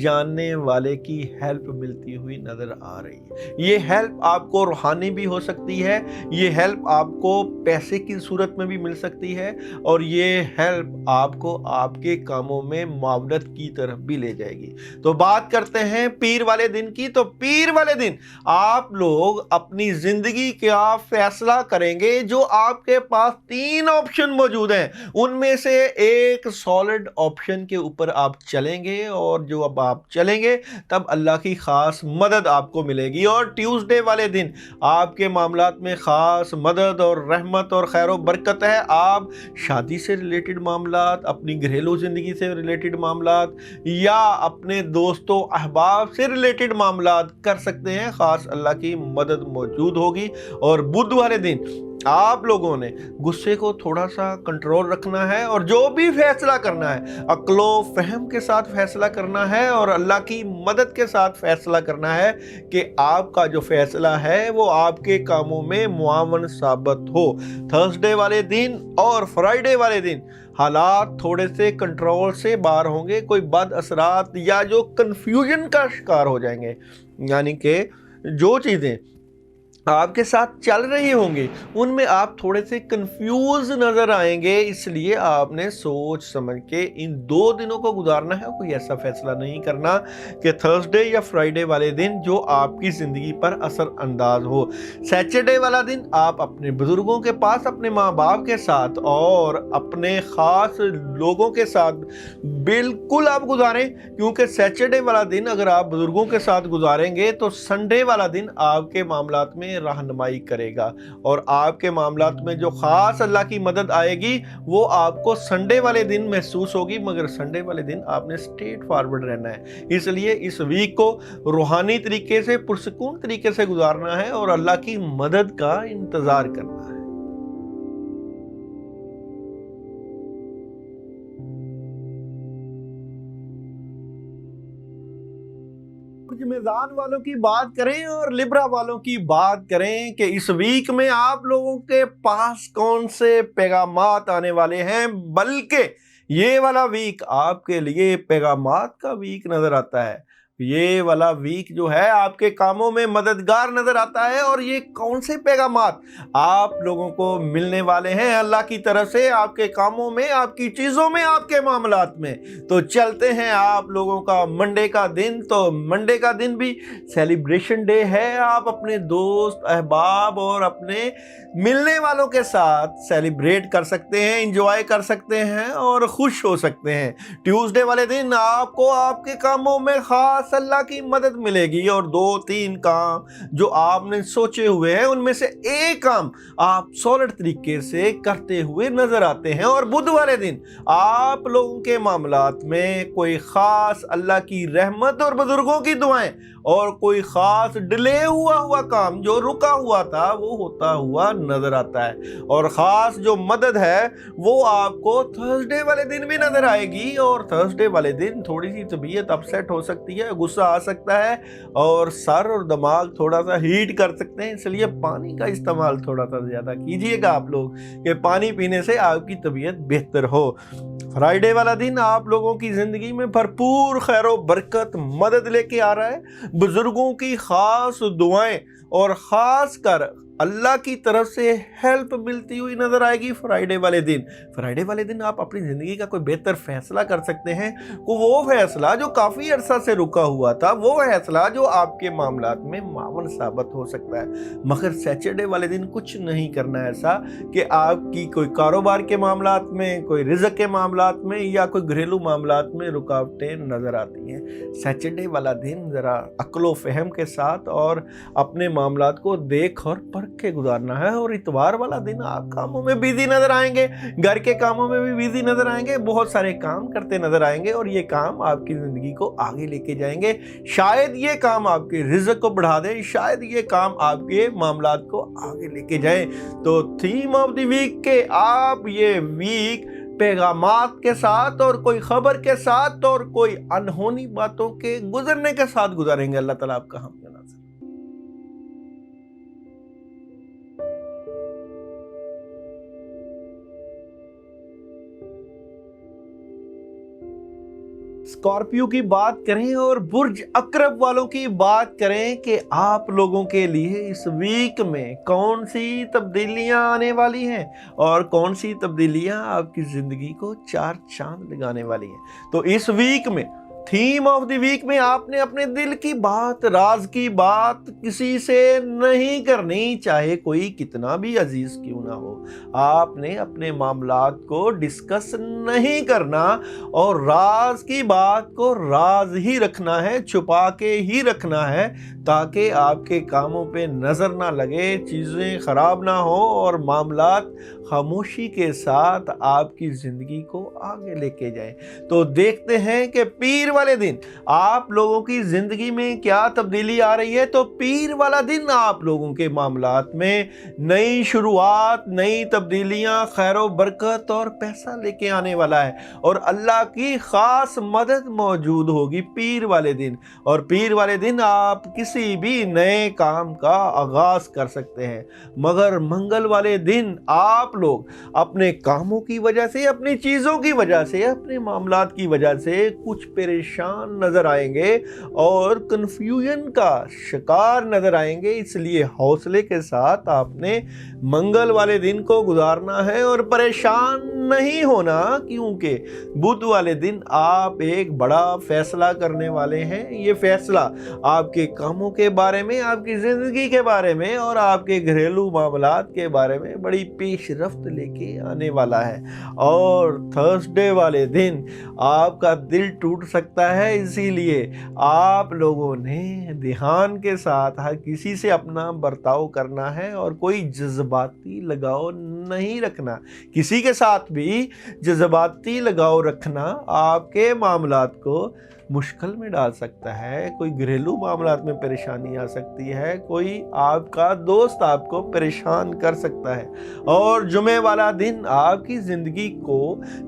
جاننے والے کی ہیلپ ملتی ہوئی نظر آ رہی ہے۔ یہ ہیلپ آپ کو روحانی بھی ہو سکتی ہے، یہ ہیلپ آپ کو پیسے کی صورت میں بھی مل سکتی ہے، اور یہ ہیلپ آپ کو آپ کے کاموں میں معاونت کی طرف بھی لے جائے گی۔ تو بات کرتے ہیں پیر والے دن کی۔ تو پیر والے دن آپ لوگ اپنی زندگی کا فیصلہ کریں گے۔ جو آپ کے پاس 3 آپشن موجود ہیں ان میں سے ایک سالڈ آپشن کے اوپر آپ چلیں گے، اور جو اب آپ چلیں گے تب اللہ کی خاص مدد آپ کو ملے گی۔ اور ٹیوزڈے والے دن آپ کے معاملات میں خاص مدد اور رحمت اور خیر و برکت ہے۔ آپ شادی سے ریلیٹڈ معاملات، اپنی گھریلو زندگی سے ریلیٹڈ معاملات یا اپنے دوستوں احباب سے ریلیٹڈ معاملات کر سکتے ہیں، خاص اللہ کی مدد موجود ہوگی۔ اور بدھ والے دن آپ لوگوں نے غصے کو تھوڑا سا کنٹرول رکھنا ہے، اور جو بھی فیصلہ کرنا ہے عقل و فہم کے ساتھ فیصلہ کرنا ہے، اور اللہ کی مدد کے ساتھ فیصلہ کرنا ہے کہ آپ کا جو فیصلہ ہے وہ آپ کے کاموں میں معاون ثابت ہو۔ تھرسڈے والے دن اور فرائیڈے والے دن حالات تھوڑے سے کنٹرول سے باہر ہوں گے، کوئی بد اثرات یا جو کنفیوژن کا شکار ہو جائیں گے، یعنی کہ جو چیزیں آپ کے ساتھ چل رہی ہوں گی ان میں آپ تھوڑے سے کنفیوز نظر آئیں گے، اس لیے آپ نے سوچ سمجھ کے ان 2 دنوں کو گزارنا ہے۔ کوئی ایسا فیصلہ نہیں کرنا کہ تھرسڈے یا فرائیڈے والے دن جو آپ کی زندگی پر اثر انداز ہو۔ سیچرڈے والا دن آپ اپنے بزرگوں کے پاس اپنے ماں باپ کے ساتھ اور اپنے خاص لوگوں کے ساتھ بالکل آپ گزاریں، کیونکہ سیچرڈے والا دن اگر آپ بزرگوں کے ساتھ گزاریں گے تو سنڈے والا دن آپ کے معاملات میں رہنمائی کرے گا، اور آپ کے معاملات میں جو خاص اللہ کی مدد آئے گی وہ آپ کو سنڈے والے دن محسوس ہوگی، مگر سنڈے والے دن آپ نے سٹریٹ فارورڈ رہنا ہے۔ اس لیے اس ویک کو روحانی طریقے سے پرسکون طریقے سے گزارنا ہے اور اللہ کی مدد کا انتظار کرنا ہے۔ میزان والوں کی بات کریں اور لبرا والوں کی بات کریں کہ اس ویک میں آپ لوگوں کے پاس کون سے پیغامات آنے والے ہیں، بلکہ یہ والا ویک آپ کے لیے پیغامات کا ویک نظر آتا ہے۔ یہ والا ویک جو ہے آپ کے کاموں میں مددگار نظر آتا ہے، اور یہ کون سے پیغامات آپ لوگوں کو ملنے والے ہیں اللہ کی طرف سے آپ کے کاموں میں، آپ کی چیزوں میں، آپ کے معاملات میں۔ تو چلتے ہیں آپ لوگوں کا منڈے کا دن۔ تو منڈے کا دن بھی سیلیبریشن ڈے ہے، آپ اپنے دوست احباب اور اپنے ملنے والوں کے ساتھ سیلیبریٹ کر سکتے ہیں، انجوائے کر سکتے ہیں اور خوش ہو سکتے ہیں۔ ٹیوزڈے والے دن آپ کو آپ کے کاموں میں خاص اللہ کی مدد ملے گی، اور 2-3 کام جو آپ نے سوچے ہوئے ہیں ان میں سے ایک کام آپ سالڈ طریقے سے کرتے ہوئے نظر آتے ہیں۔ اور بدھ والے دن آپ لوگوں کے معاملات میں کوئی خاص اللہ کی رحمت اور بزرگوں کی دعائیں اور کوئی خاص ڈیلے ہوا کام جو رکا ہوا تھا وہ ہوتا ہوا نظر آتا ہے، اور خاص جو مدد ہے وہ آپ کو تھرسڈے والے دن بھی نظر آئے گی۔ اور تھرسڈے والے دن تھوڑی سی طبیعت اپسیٹ ہو سکتی ہے، غصہ آ سکتا ہے، اور سر اور دماغ تھوڑا سا ہیٹ کر سکتے ہیں، اس لیے پانی کا استعمال تھوڑا سا زیادہ کیجئے گا آپ لوگ کہ پانی پینے سے آپ کی طبیعت بہتر ہو۔ فرائیڈے والا دن آپ لوگوں کی زندگی میں بھرپور خیر و برکت مدد لے کے آ رہا ہے، بزرگوں کی خاص دعائیں اور خاص کر اللہ کی طرف سے ہیلپ ملتی ہوئی نظر آئے گی فرائیڈے والے دن آپ اپنی زندگی کا کوئی بہتر فیصلہ کر سکتے ہیں، وہ فیصلہ جو کافی عرصہ سے رکا ہوا تھا، وہ فیصلہ جو آپ کے معاملات میں معاون ثابت ہو سکتا ہے۔ مگر سیچرڈے والے دن کچھ نہیں کرنا ایسا کہ آپ کی کوئی کاروبار کے معاملات میں، کوئی رزق کے معاملات میں یا کوئی گھریلو معاملات میں رکاوٹیں نظر آتی ہیں۔ سیچرڈے والا دن ذرا عقل و فہم کے ساتھ اور اپنے معاملات کو دیکھ اور پرکھ کے گزارنا ہے۔ اور اتوار والا دن آپ کاموں میں بیزی نظر آئیں گے، گھر کے کاموں میں بھی بیزی نظر آئیں گے، بہت سارے کام کرتے نظر آئیں گے، اور یہ کام آپ کی زندگی کو آگے لے کے جائیں گے۔ شاید یہ کام آپ کے رزق کو بڑھا دیں، شاید یہ کام آپ کے معاملات کو آگے لے کے جائیں۔ تو تھیم آف دی ویک کے آپ یہ ویک पैगामात के साथ और कोई खबर के साथ और कोई अनहोनी बातों के गुजरने के साथ गुजारेंगे। अल्लाह ताला आपका हम नाज़िर। स्कॉर्पियो की बात करें और बुर्ज अकरब वालों की बात करें कि आप लोगों के लिए इस वीक में कौन सी तब्दीलियां आने वाली हैं और कौन सी तब्दीलियां आपकी ज़िंदगी को चार चांद लगाने वाली हैं। तो इस वीक में थीम ऑफ द वीक में आपने अपने दिल की बात, राज की बात किसी से नहीं करनी, चाहे कोई कितना भी अजीज क्यों ना हो। आपने अपने मामलात को डिस्कस नहीं करना और राज की बात को राज ही रखना है, छुपा के ही रखना है, ताकि आपके कामों पे नज़र ना लगे, चीज़ें ख़राब ना हो और मामलात खामोशी के साथ आपकी ज़िंदगी को आगे लेके जाए। तो देखते हैं कि पीर वाले दिन आप लोगों की ज़िंदगी में क्या तब्दीली आ रही है। तो पीर वाला दिन आप लोगों के मामलात में नई शुरुआत, नई तब्दीलियां, खैर व बरकत और पैसा लेके आने वाला है और अल्लाह की ख़ास मदद मौजूद होगी पीर वाले दिन। और पीर वाले दिन आप किसी भी नए काम का आगाज़ कर सकते हैं। मगर मंगल वाले दिन आप लोग अपने कामों की वजह से, अपनी चीज़ों की वजह से, अपने मामलात की वजह से कुछ परेशान नज़र आएंगे और कन्फ्यूजन का शिकार नज़र आएंगे। इसलिए हौसले के साथ आपने मंगल वाले दिन को गुजारना है और परेशान नहीं होना, क्योंकि बुध वाले दिन आप एक बड़ा फैसला करने वाले हैं। ये फैसला आपके कामों के बारे में, आपकी ज़िंदगी के बारे में और आपके घरेलू मामलात के बारे में बड़ी पेशरफ्त लेके आने वाला है। और थर्सडे वाले दिन आपका दिल टूट सकता है, इसीलिए आप लोगों ने ध्यान के साथ हर किसी से अपना बर्ताव करना है और कोई जज्बाती लगाव नहीं रखना। किसी के साथ भी जज्बाती लगाव रखना आपके मामलात को मुश्किल में डाल सकता है। कोई घरेलू मामलात में परेशानी आ सकती है, कोई आपका दोस्त आपको परेशान कर सकता है। और जुमे वाला दिन आपकी ज़िंदगी को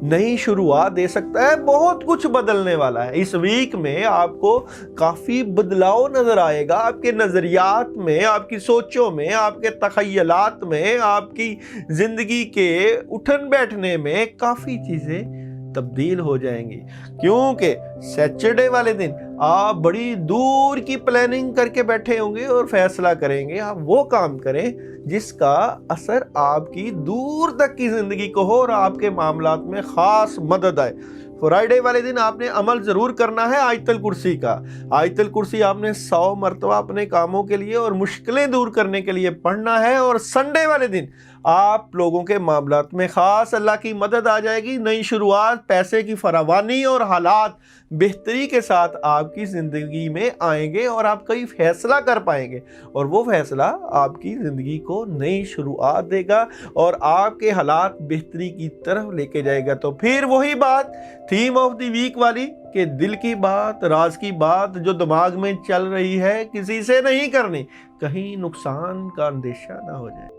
नई शुरुआत दे सकता है। बहुत कुछ बदलने वाला है। इस वीक में आपको काफ़ी बदलाव नज़र आएगा, आपके नज़रियात में, आपकी सोचों में, आपके तख़य्युलात में, आपकी ज़िंदगी के उठन बैठने में काफ़ी चीज़ें तब्दील हो जाएंगी। क्योंकि सैटरडे वाले दिन आप बड़ी दूर की प्लानिंग करके बैठे होंगे और फैसला करेंगे आप वो काम करें जिसका असर आपकी दूर तक की ज़िंदगी को हो और आपके मामलात में ख़ास मदद आए। फ्राइडे वाले दिन आपने अमल ज़रूर करना है आयतल कुर्सी का। आयतल कुर्सी आपने 100 मरतबा अपने कामों के लिए और मुश्किलें दूर करने के लिए पढ़ना है। और संडे वाले दिन आप लोगों के मामलात में ख़ास अल्लाह की मदद आ जाएगी। नई शुरुआत, पैसे की फरावानी और हालात बेहतरी के साथ आपकी ज़िंदगी में आएंगे और आप कई फैसला कर पाएंगे और वो फैसला आपकी ज़िंदगी को नई शुरुआत देगा और आपके हालात बेहतरी की तरफ लेके जाएगा। तो फिर वही बात थीम ऑफ द वीक वाली कि दिल की बात, राज की बात जो दिमाग में चल रही है किसी से नहीं करनी, कहीं नुकसान का अंदेशा ना हो जाए।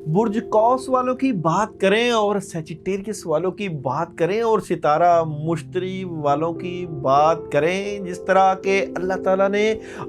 बुर्ज कौस वालों की बात करें और सैजिटेरियस वालों की बात करें और सितारा मुश्तरी वालों की बात करें, जिस तरह के अल्लाह ताला ने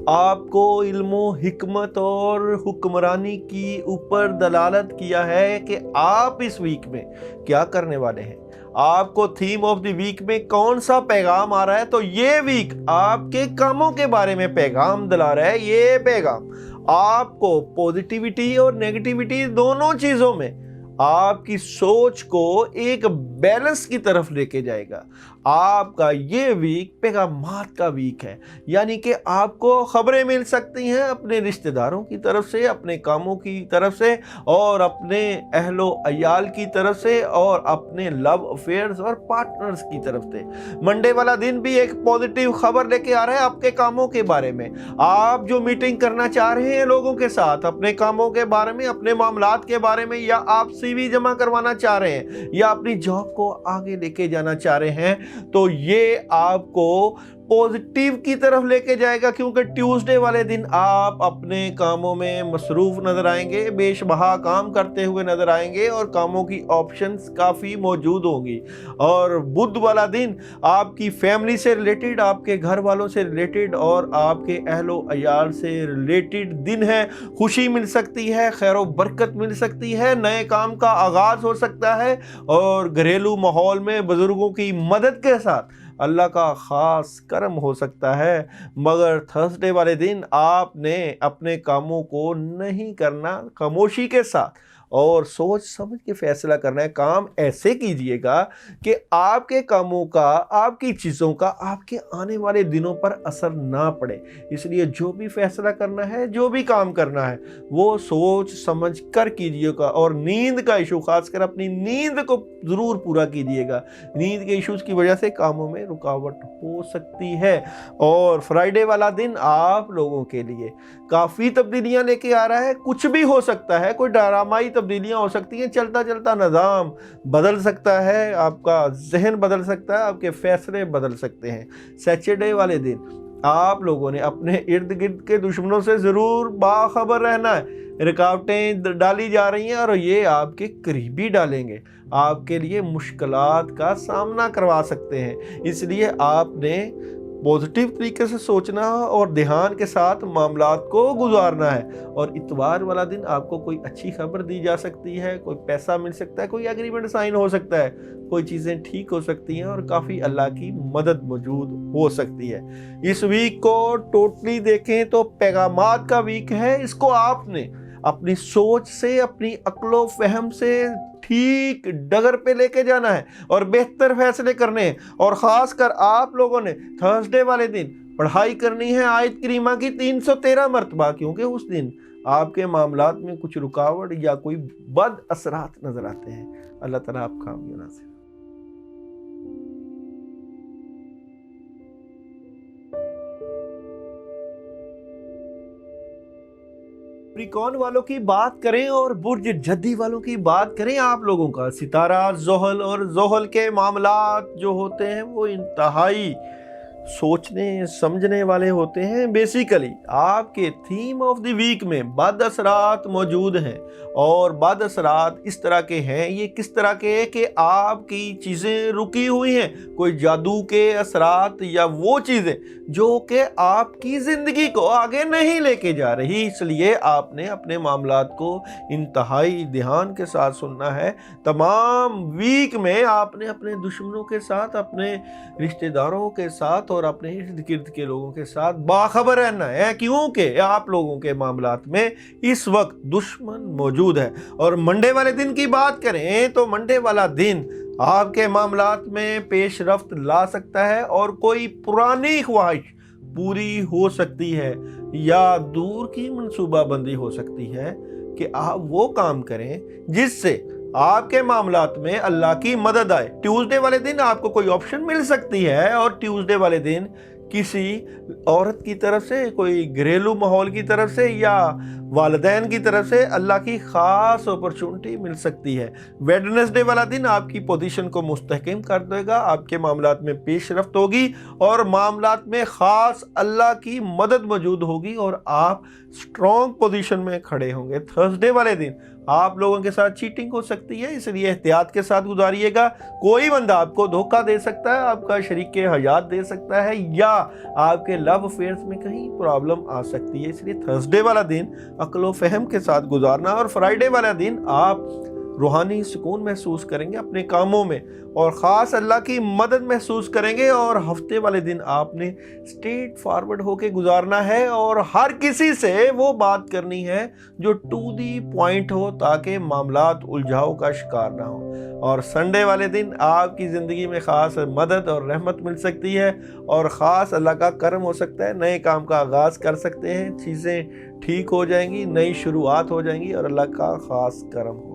आपको इल्मो हिकमत और हुक्मरानी की ऊपर दलालत किया है कि आप इस वीक में क्या करने वाले हैं। आपको थीम ऑफ द वीक में कौन सा पैगाम आ रहा है। तो ये वीक आपके कामों के बारे में पैगाम दिला रहा है। ये पैगाम आपको पॉजिटिविटी और नेगेटिविटी दोनों चीज़ों में आपकी सोच को एक बैलेंस की तरफ लेके जाएगा। आपका ये वीक पैगामात का वीक है, यानी कि आपको खबरें मिल सकती हैं अपने रिश्तेदारों की तरफ से, अपने कामों की तरफ से और अपने अहलो अयाल की तरफ से और अपने लव अफेयर्स और पार्टनर्स की तरफ से। मंडे वाला दिन भी एक पॉजिटिव खबर लेके आ रहा है आपके कामों के बारे में। आप जो मीटिंग करना चाह रहे हैं लोगों के साथ अपने कामों के बारे में, अपने मामलात के बारे में, या आप CV जमा करवाना चाह रहे हैं या अपनी जॉब को आगे लेके जाना चाह रहे हैं, तो ये आपको पॉजिटिव की तरफ लेके जाएगा, क्योंकि ट्यूसडे वाले दिन आप अपने कामों में मसरूफ नजर आएंगे, बेशबहा काम करते हुए नजर आएंगे और कामों की ऑप्शंस काफ़ी मौजूद होंगी। और बुध वाला दिन आपकी फैमिली से रिलेटेड, आपके घर वालों से रिलेटेड और आपके अहलो अयाल से रिलेटेड दिन है। खुशी मिल सकती है, खैर बरकत मिल सकती है, नए काम का आगाज हो सकता है और घरेलू माहौल में बुजुर्गों की मदद के साथ अल्लाह का ख़ास करम हो सकता है। मगर थर्सडे वाले दिन आपने अपने कामों को नहीं करना, खामोशी के साथ और सोच समझ के फैसला करना है। काम ऐसे कीजिएगा कि आपके कामों का, आपकी चीज़ों का आपके आने वाले दिनों पर असर ना पड़े। इसलिए जो भी फैसला करना है, जो भी काम करना है, वो सोच समझ कर कीजिएगा। और नींद का इशू, खासकर अपनी नींद को ज़रूर पूरा कीजिएगा। नींद के इश्यूज़ की वजह से कामों में रुकावट हो सकती है। और फ्राइडे वाला दिन आप लोगों के लिए काफ़ी तब्दीलियां लेके आ रहा है। कुछ भी हो सकता है, कोई ड्रामाई तब्दीलियां हो सकती हैं, चलता चलता निज़ाम बदल सकता है, आपका जहन बदल सकता है, आपके फैसले बदल सकते हैं। सैटरडे वाले दिन आप लोगों ने अपने इर्द गिर्द के दुश्मनों से ज़रूर बाखबर रहना है। रुकावटें डाली जा रही हैं और ये आपके करीबी डालेंगे, आपके लिए मुश्किलात का सामना करवा सकते हैं। इसलिए आपने पॉजिटिव तरीके से सोचना और ध्यान के साथ मामलात को गुजारना है। और इतवार वाला दिन आपको कोई अच्छी खबर दी जा सकती है, कोई पैसा मिल सकता है, कोई एग्रीमेंट साइन हो सकता है, कोई चीज़ें ठीक हो सकती हैं और काफ़ी अल्लाह की मदद मौजूद हो सकती है। इस वीक को टोटली देखें तो पैगामात का वीक है। इसको आपने अपनी सोच से, अपनी अक्लो फहम से ठीक डगर पे लेके जाना है और बेहतर फैसले करने हैं। और ख़ास कर आप लोगों ने थर्सडे वाले दिन पढ़ाई करनी है आयत करीमा की 313 मरतबा, क्योंकि उस दिन आपके मामलात में कुछ रुकावट या कोई बद असरात नजर आते हैं। अल्लाह ताला आप कामयाब नसीब। कैप्रिकॉर्न वालों की बात करें और बुर्ज जद्दी वालों की बात करें, आप लोगों का सितारा ज़ोहल और ज़ोहल के मामलात जो होते हैं वो इंतहाई सोचने समझने वाले होते हैं। बेसिकली आपके थीम ऑफ द वीक में बद असरात मौजूद हैं और बद असरात इस तरह के हैं। ये किस तरह के हैं कि आपकी चीज़ें रुकी हुई हैं, कोई जादू के असरात या वो चीज़ें जो कि आपकी ज़िंदगी को आगे नहीं लेके जा रही। इसलिए आपने अपने मामलात को इंतहाई ध्यान के साथ सुनना है। तमाम वीक में आपने अपने दुश्मनों के साथ, अपने रिश्तेदारों के साथ और अपने इर्द गिर्द के लोगों के साथ बाखबर रहना है, क्योंकि आप लोगों के मामलात में इस वक्त दुश्मन मौजूद है। और मंडे वाले दिन की बात करें तो मंडे वाला दिन आपके मामलात में पेशरफ्त ला सकता है और कोई पुरानी ख्वाहिश पूरी हो सकती है या दूर की मनसूबाबंदी हो सकती है कि आप वो काम करें जिससे आपके मामलात में अल्लाह की मदद आए। ट्यूसडे वाले दिन आपको कोई ऑप्शन मिल सकती है और ट्यूसडे वाले दिन किसी औरत की तरफ से, कोई घरेलू माहौल की तरफ से या वालिदैन की तरफ से अल्लाह की ख़ास अपॉर्चुनिटी मिल सकती है। वेडनेसडे वाला दिन आपकी पोजीशन को मुस्तहकम कर देगा, आपके मामलात में पेशरफ्त होगी और मामलात में ख़ास अल्लाह की मदद मौजूद होगी और आप स्ट्रॉन्ग पोजीशन में खड़े होंगे। थर्सडे वाले दिन आप लोगों के साथ चीटिंग हो सकती है, इसलिए एहतियात के साथ गुजारिएगा। कोई बंदा आपको धोखा दे सकता है, आपका शरीक हयात दे सकता है या आपके लव अफेयर्स में कहीं प्रॉब्लम आ सकती है। इसलिए थर्सडे वाला दिन अक्ल व फहम के साथ गुजारना। और फ्राइडे वाला दिन आप रूहानी सुकून महसूस करेंगे अपने कामों में और ख़ास अल्लाह की मदद महसूस करेंगे। और हफ्ते वाले दिन आपने स्ट्रेट फॉरवर्ड होके गुजारना है और हर किसी से वो बात करनी है जो टू दी पॉइंट हो, ताकि मामलात उलझाव का शिकार ना हो। और संडे वाले दिन आपकी ज़िंदगी में ख़ास मदद और रहमत मिल सकती है और ख़ास अल्लाह का करम हो सकता है। नए काम का आगाज़ कर सकते हैं, चीज़ें ठीक हो जाएंगी, नई शुरुआत हो जाएंगी और अल्लाह का ख़ास करम होगा।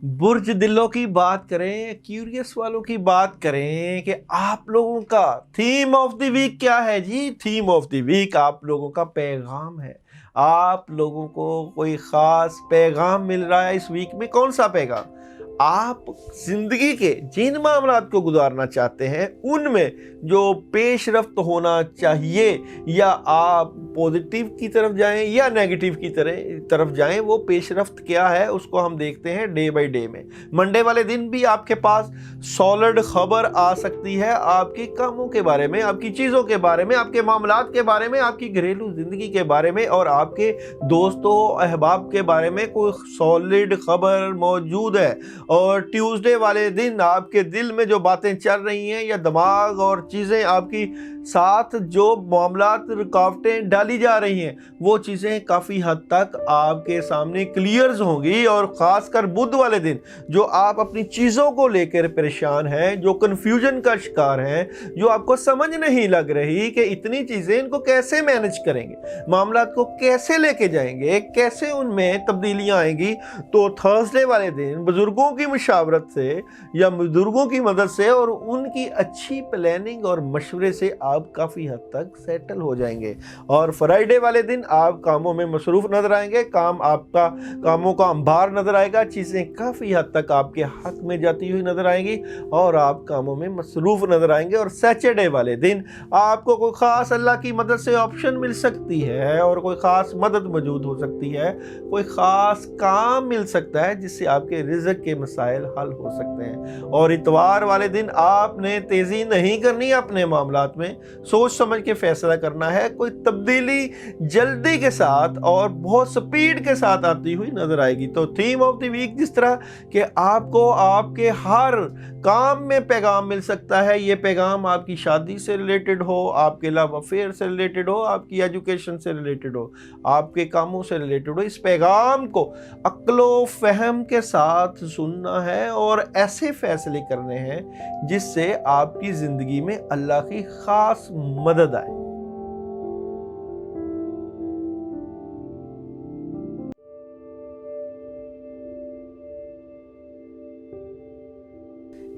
बुर्ज दिलों की बात करें, क्यूरियस वालों की बात करें कि आप लोगों का थीम ऑफ द वीक क्या है जी। थीम ऑफ द वीक आप लोगों का पैगाम है। आप लोगों को कोई ख़ास पैगाम मिल रहा है इस वीक में। कौन सा पैगाम? आप जिंदगी के जिन मामलात को गुजारना चाहते हैं उनमें जो पेशरफ्त होना चाहिए, या आप पॉजिटिव की तरफ जाएं या नेगेटिव की तरफ जाएं, वो पेशरफ्त क्या है उसको हम देखते हैं डे बाय डे में। मंडे वाले दिन भी आपके पास सॉलिड खबर आ सकती है आपके कामों के बारे में, आपकी चीज़ों के बारे में, आपके मामलात के बारे में, आपकी घरेलू ज़िंदगी के बारे में और आपके दोस्तों अहबाब के बारे में कोई सॉलिड खबर मौजूद है। और ट्यूसडे वाले दिन आपके दिल में जो बातें चल रही हैं या दिमाग और चीज़ें आपकी साथ जो मामलात रुकावटें डाली जा रही हैं, वो चीज़ें काफ़ी हद तक आपके सामने क्लियर्स होंगी। और ख़ासकर बुध वाले दिन जो आप अपनी चीज़ों को लेकर परेशान हैं, जो कन्फ्यूजन का शिकार हैं, जो आपको समझ नहीं लग रही कि इतनी चीज़ें इनको कैसे मैनेज करेंगे, मामलात को कैसे लेके जाएंगे, कैसे उनमें तब्दीलियाँ आएंगी, तो थर्सडे वाले दिन बुजुर्गों की मशावरत से या बुजुर्गों की मदद से और उनकी अच्छी प्लानिंग और मशवरे से आप काफ़ी हद तक सेटल हो जाएंगे। और फ्राइडे वाले दिन आप कामों में मसरूफ़ नजर आएंगे, कामों का अंबार नजर आएगा, चीज़ें काफ़ी हद तक आपके हक में जाती हुई नजर आएंगी और आप कामों में मसरूफ़ नजर आएंगे। और सैटरडे वाले दिन आपको कोई ख़ास अल्लाह की मदद से ऑप्शन मिल सकती है और कोई ख़ास मदद मौजूद हो सकती है, कोई ख़ास काम मिल सकता है जिससे आपके रिज़्क़ के मसाइल हल हो सकते हैं। और इतवार वाले दिन आपने तेज़ी नहीं करनी अपने मामलात में, सोच समझ के फैसला करना है। कोई तब्दीली जल्दी के साथ और बहुत स्पीड के साथ आती हुई नजर आएगी। तो थीम ऑफ द वीक जिस तरह कि आपको आपके हर काम में पैगाम मिल सकता है, ये पैगाम आपकी शादी से रिलेटेड हो, आपके लव अफेयर से रिलेटेड हो, आपकी एजुकेशन से रिलेटेड हो, आपके कामों से रिलेटेड हो, इस पैगाम को अक्लो फहम के साथ सुनना है और ऐसे फैसले करने हैं जिससे आपकी ज़िंदगी में अल्लाह की ख़ास मदद आए।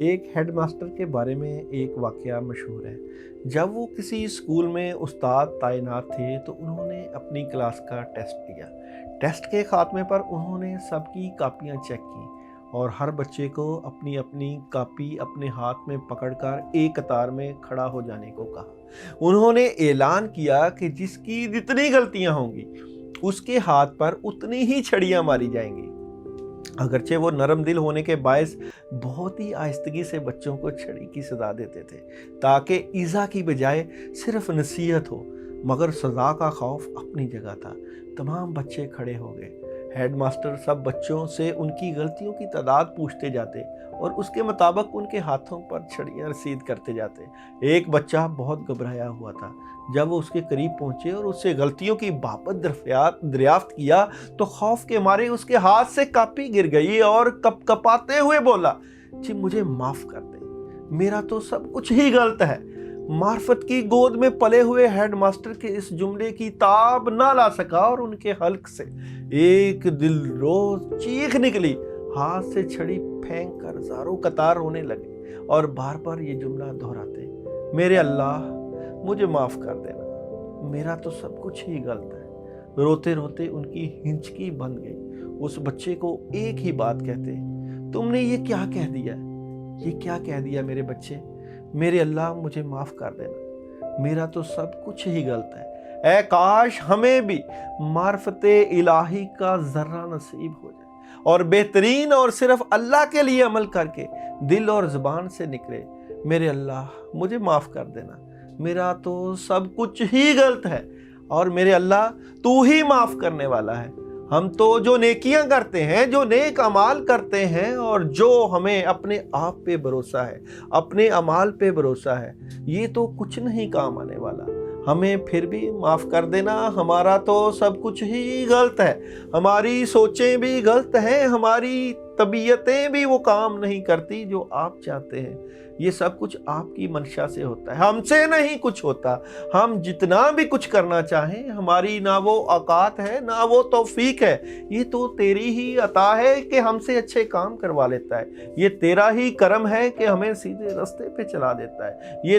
एक हेडमास्टर के बारे में एक वाक़या मशहूर है। जब वो किसी स्कूल में उस्ताद तैनात थे तो उन्होंने अपनी क्लास का टेस्ट लिया। टेस्ट के ख़ात्मे पर उन्होंने सबकी कापियाँ चेक की और हर बच्चे को अपनी अपनी कापी अपने हाथ में पकड़कर एक कतार में खड़ा हो जाने को कहा। उन्होंने ऐलान किया कि जिसकी जितनी गलतियाँ होंगी उसके हाथ पर उतनी ही छड़ियाँ मारी जाएंगी। अगरचे वो नरम दिल होने के बायस बहुत ही आहिस्तगी से बच्चों को छड़ी की सज़ा देते थे ताकि ईज़ा की बजाय सिर्फ नसीहत हो, मगर सज़ा का खौफ अपनी जगह था। तमाम बच्चे खड़े हो गए। हेडमास्टर सब बच्चों से उनकी गलतियों की तादाद पूछते जाते और उसके मुताबिक उनके हाथों पर छड़ियाँ रसीद करते जाते। एक बच्चा बहुत घबराया हुआ था। जब वो उसके करीब पहुंचे और उससे गलतियों की बाबत दरियाफ्त किया तो खौफ के मारे उसके हाथ से कापी गिर गई और कपकपाते हुए बोला, जी मुझे माफ़ कर दें, मेरा तो सब कुछ ही गलत है। मार्फत की गोद में पले हुए हेडमास्टर के इस जुमले की ताब ना ला सका और उनके हल्क से एक दिलरोज चीख निकली। हाथ से छड़ी फेंक कर ज़ारों कतार रोने लगे और बार बार ये जुमला दोहराते, मेरे अल्लाह मुझे माफ़ कर देना, मेरा तो सब कुछ ही गलत है। रोते रोते उनकी हिंचकी बंद गई। उस बच्चे को एक ही बात कहते, तुमने ये क्या कह दिया, ये क्या कह दिया मेरे बच्चे, मेरे अल्लाह मुझे माफ़ कर देना, मेरा तो सब कुछ ही गलत है। ऐ काश हमें भी मार्फते इलाही का ज़र्रा नसीब हो जाए और बेहतरीन और सिर्फ अल्लाह के लिए अमल करके दिल और ज़ुबान से निकले, मेरे अल्लाह मुझे माफ़ कर देना, मेरा तो सब कुछ ही गलत है और मेरे अल्लाह तू ही माफ़ करने वाला है। हम तो जो नेकियां करते हैं, जो नेक अमाल करते हैं और जो हमें अपने आप पे भरोसा है, अपने अमाल पे भरोसा है, ये तो कुछ नहीं काम आने वाला। हमें फिर भी माफ़ कर देना, हमारा तो सब कुछ ही गलत है, हमारी सोचें भी गलत हैं, हमारी तबीयतें भी वो काम नहीं करती जो आप चाहते हैं। ये सब कुछ आपकी मंशा से होता है, हमसे नहीं कुछ होता। हम जितना भी कुछ करना चाहें, हमारी ना वो औकात है ना वो तौफीक है। ये तो तेरी ही अता है कि हमसे अच्छे काम करवा लेता है। ये तेरा ही करम है कि हमें सीधे रास्ते पे चला देता है। ये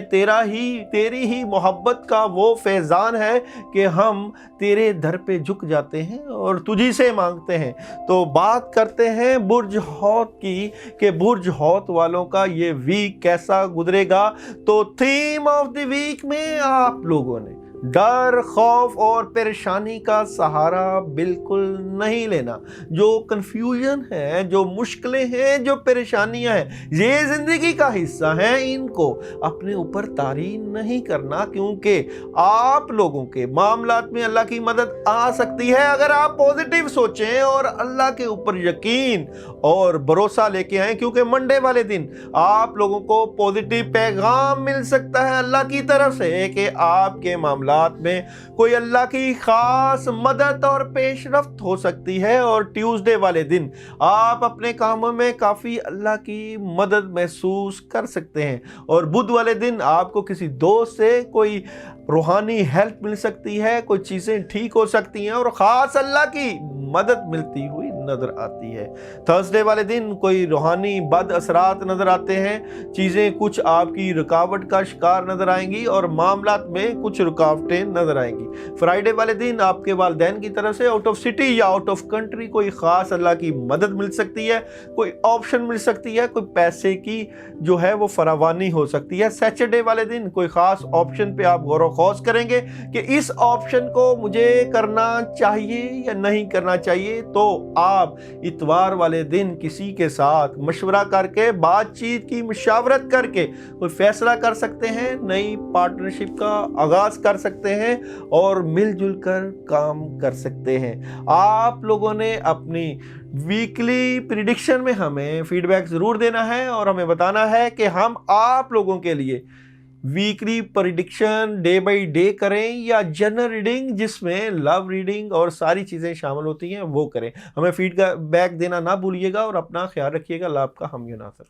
तेरी ही मोहब्बत का वो फैज़ान है कि हम तेरे दर पे झुक जाते हैं और तुझी से मांगते हैं। तो बात करते हैं बुर्ज हौत की कि बुर्ज हौत वालों का ये वीक कैसा गुजरेगा। तो थीम ऑफ द वीक में आप लोगों ने डर, खौफ और परेशानी का सहारा बिल्कुल नहीं लेना। जो कंफ्यूजन है, जो मुश्किलें हैं, जो परेशानियां हैं, ये जिंदगी का हिस्सा हैं। इनको अपने ऊपर तारी नहीं करना, क्योंकि आप लोगों के मामलात में अल्लाह की मदद आ सकती है अगर आप पॉजिटिव सोचें और अल्लाह के ऊपर यकीन और भरोसा लेके आए। क्योंकि मंडे वाले दिन आप लोगों को पॉजिटिव पैगाम मिल सकता है अल्लाह की तरफ से कि आपके मामला में कोई अल्लाह की खास मदद और पेशरफ्त हो सकती है। और ट्यूसडे वाले दिन आप अपने कामों में काफी अल्लाह की मदद महसूस कर सकते हैं। और बुध वाले दिन आपको किसी दोस्त से कोई रूहानी हेल्प मिल सकती है, कोई चीजें ठीक हो सकती हैं और खास अल्लाह की मदद मिलती हुई नजर आती है। थर्सडे वाले दिन कोई रूहानी बद असरात नजर आते हैं, चीजें कुछ आपकी रुकावट का शिकार नजर आएंगी और मामलात में कुछ रुकावटें नजर आएंगी। फ्राइडे वाले दिन आपके वालिदैन की तरफ से आउट ऑफ सिटी या आउट ऑफ कंट्री कोई खास अल्लाह की मदद मिल सकती है, कोई ऑप्शन मिल सकती है, कोई पैसे की जो है वो फरावानी हो सकती है। सैटरडे वाले दिन कोई खास ऑप्शन पे आप गौर खौज करेंगे कि इस ऑप्शन को मुझे करना चाहिए या नहीं करना चाहिए। तो आप इतवार वाले दिन किसी के साथ मशवरा करके, बातचीत की मुशावरत करके कोई फैसला कर सकते हैं, नई पार्टनरशिप का आगाज कर सकते हैं और मिलजुल कर काम कर सकते हैं। आप लोगों ने अपनी वीकली प्रिडिक्शन में हमें फीडबैक जरूर देना है और हमें बताना है कि हम आप लोगों के लिए weekly prediction day by day करें या जनरल रीडिंग जिसमें लव रीडिंग और सारी चीज़ें शामिल होती हैं वो करें। हमें फीडबैक देना ना भूलिएगा और अपना ख्याल रखिएगा। अल्लाह आपका हामी नासर।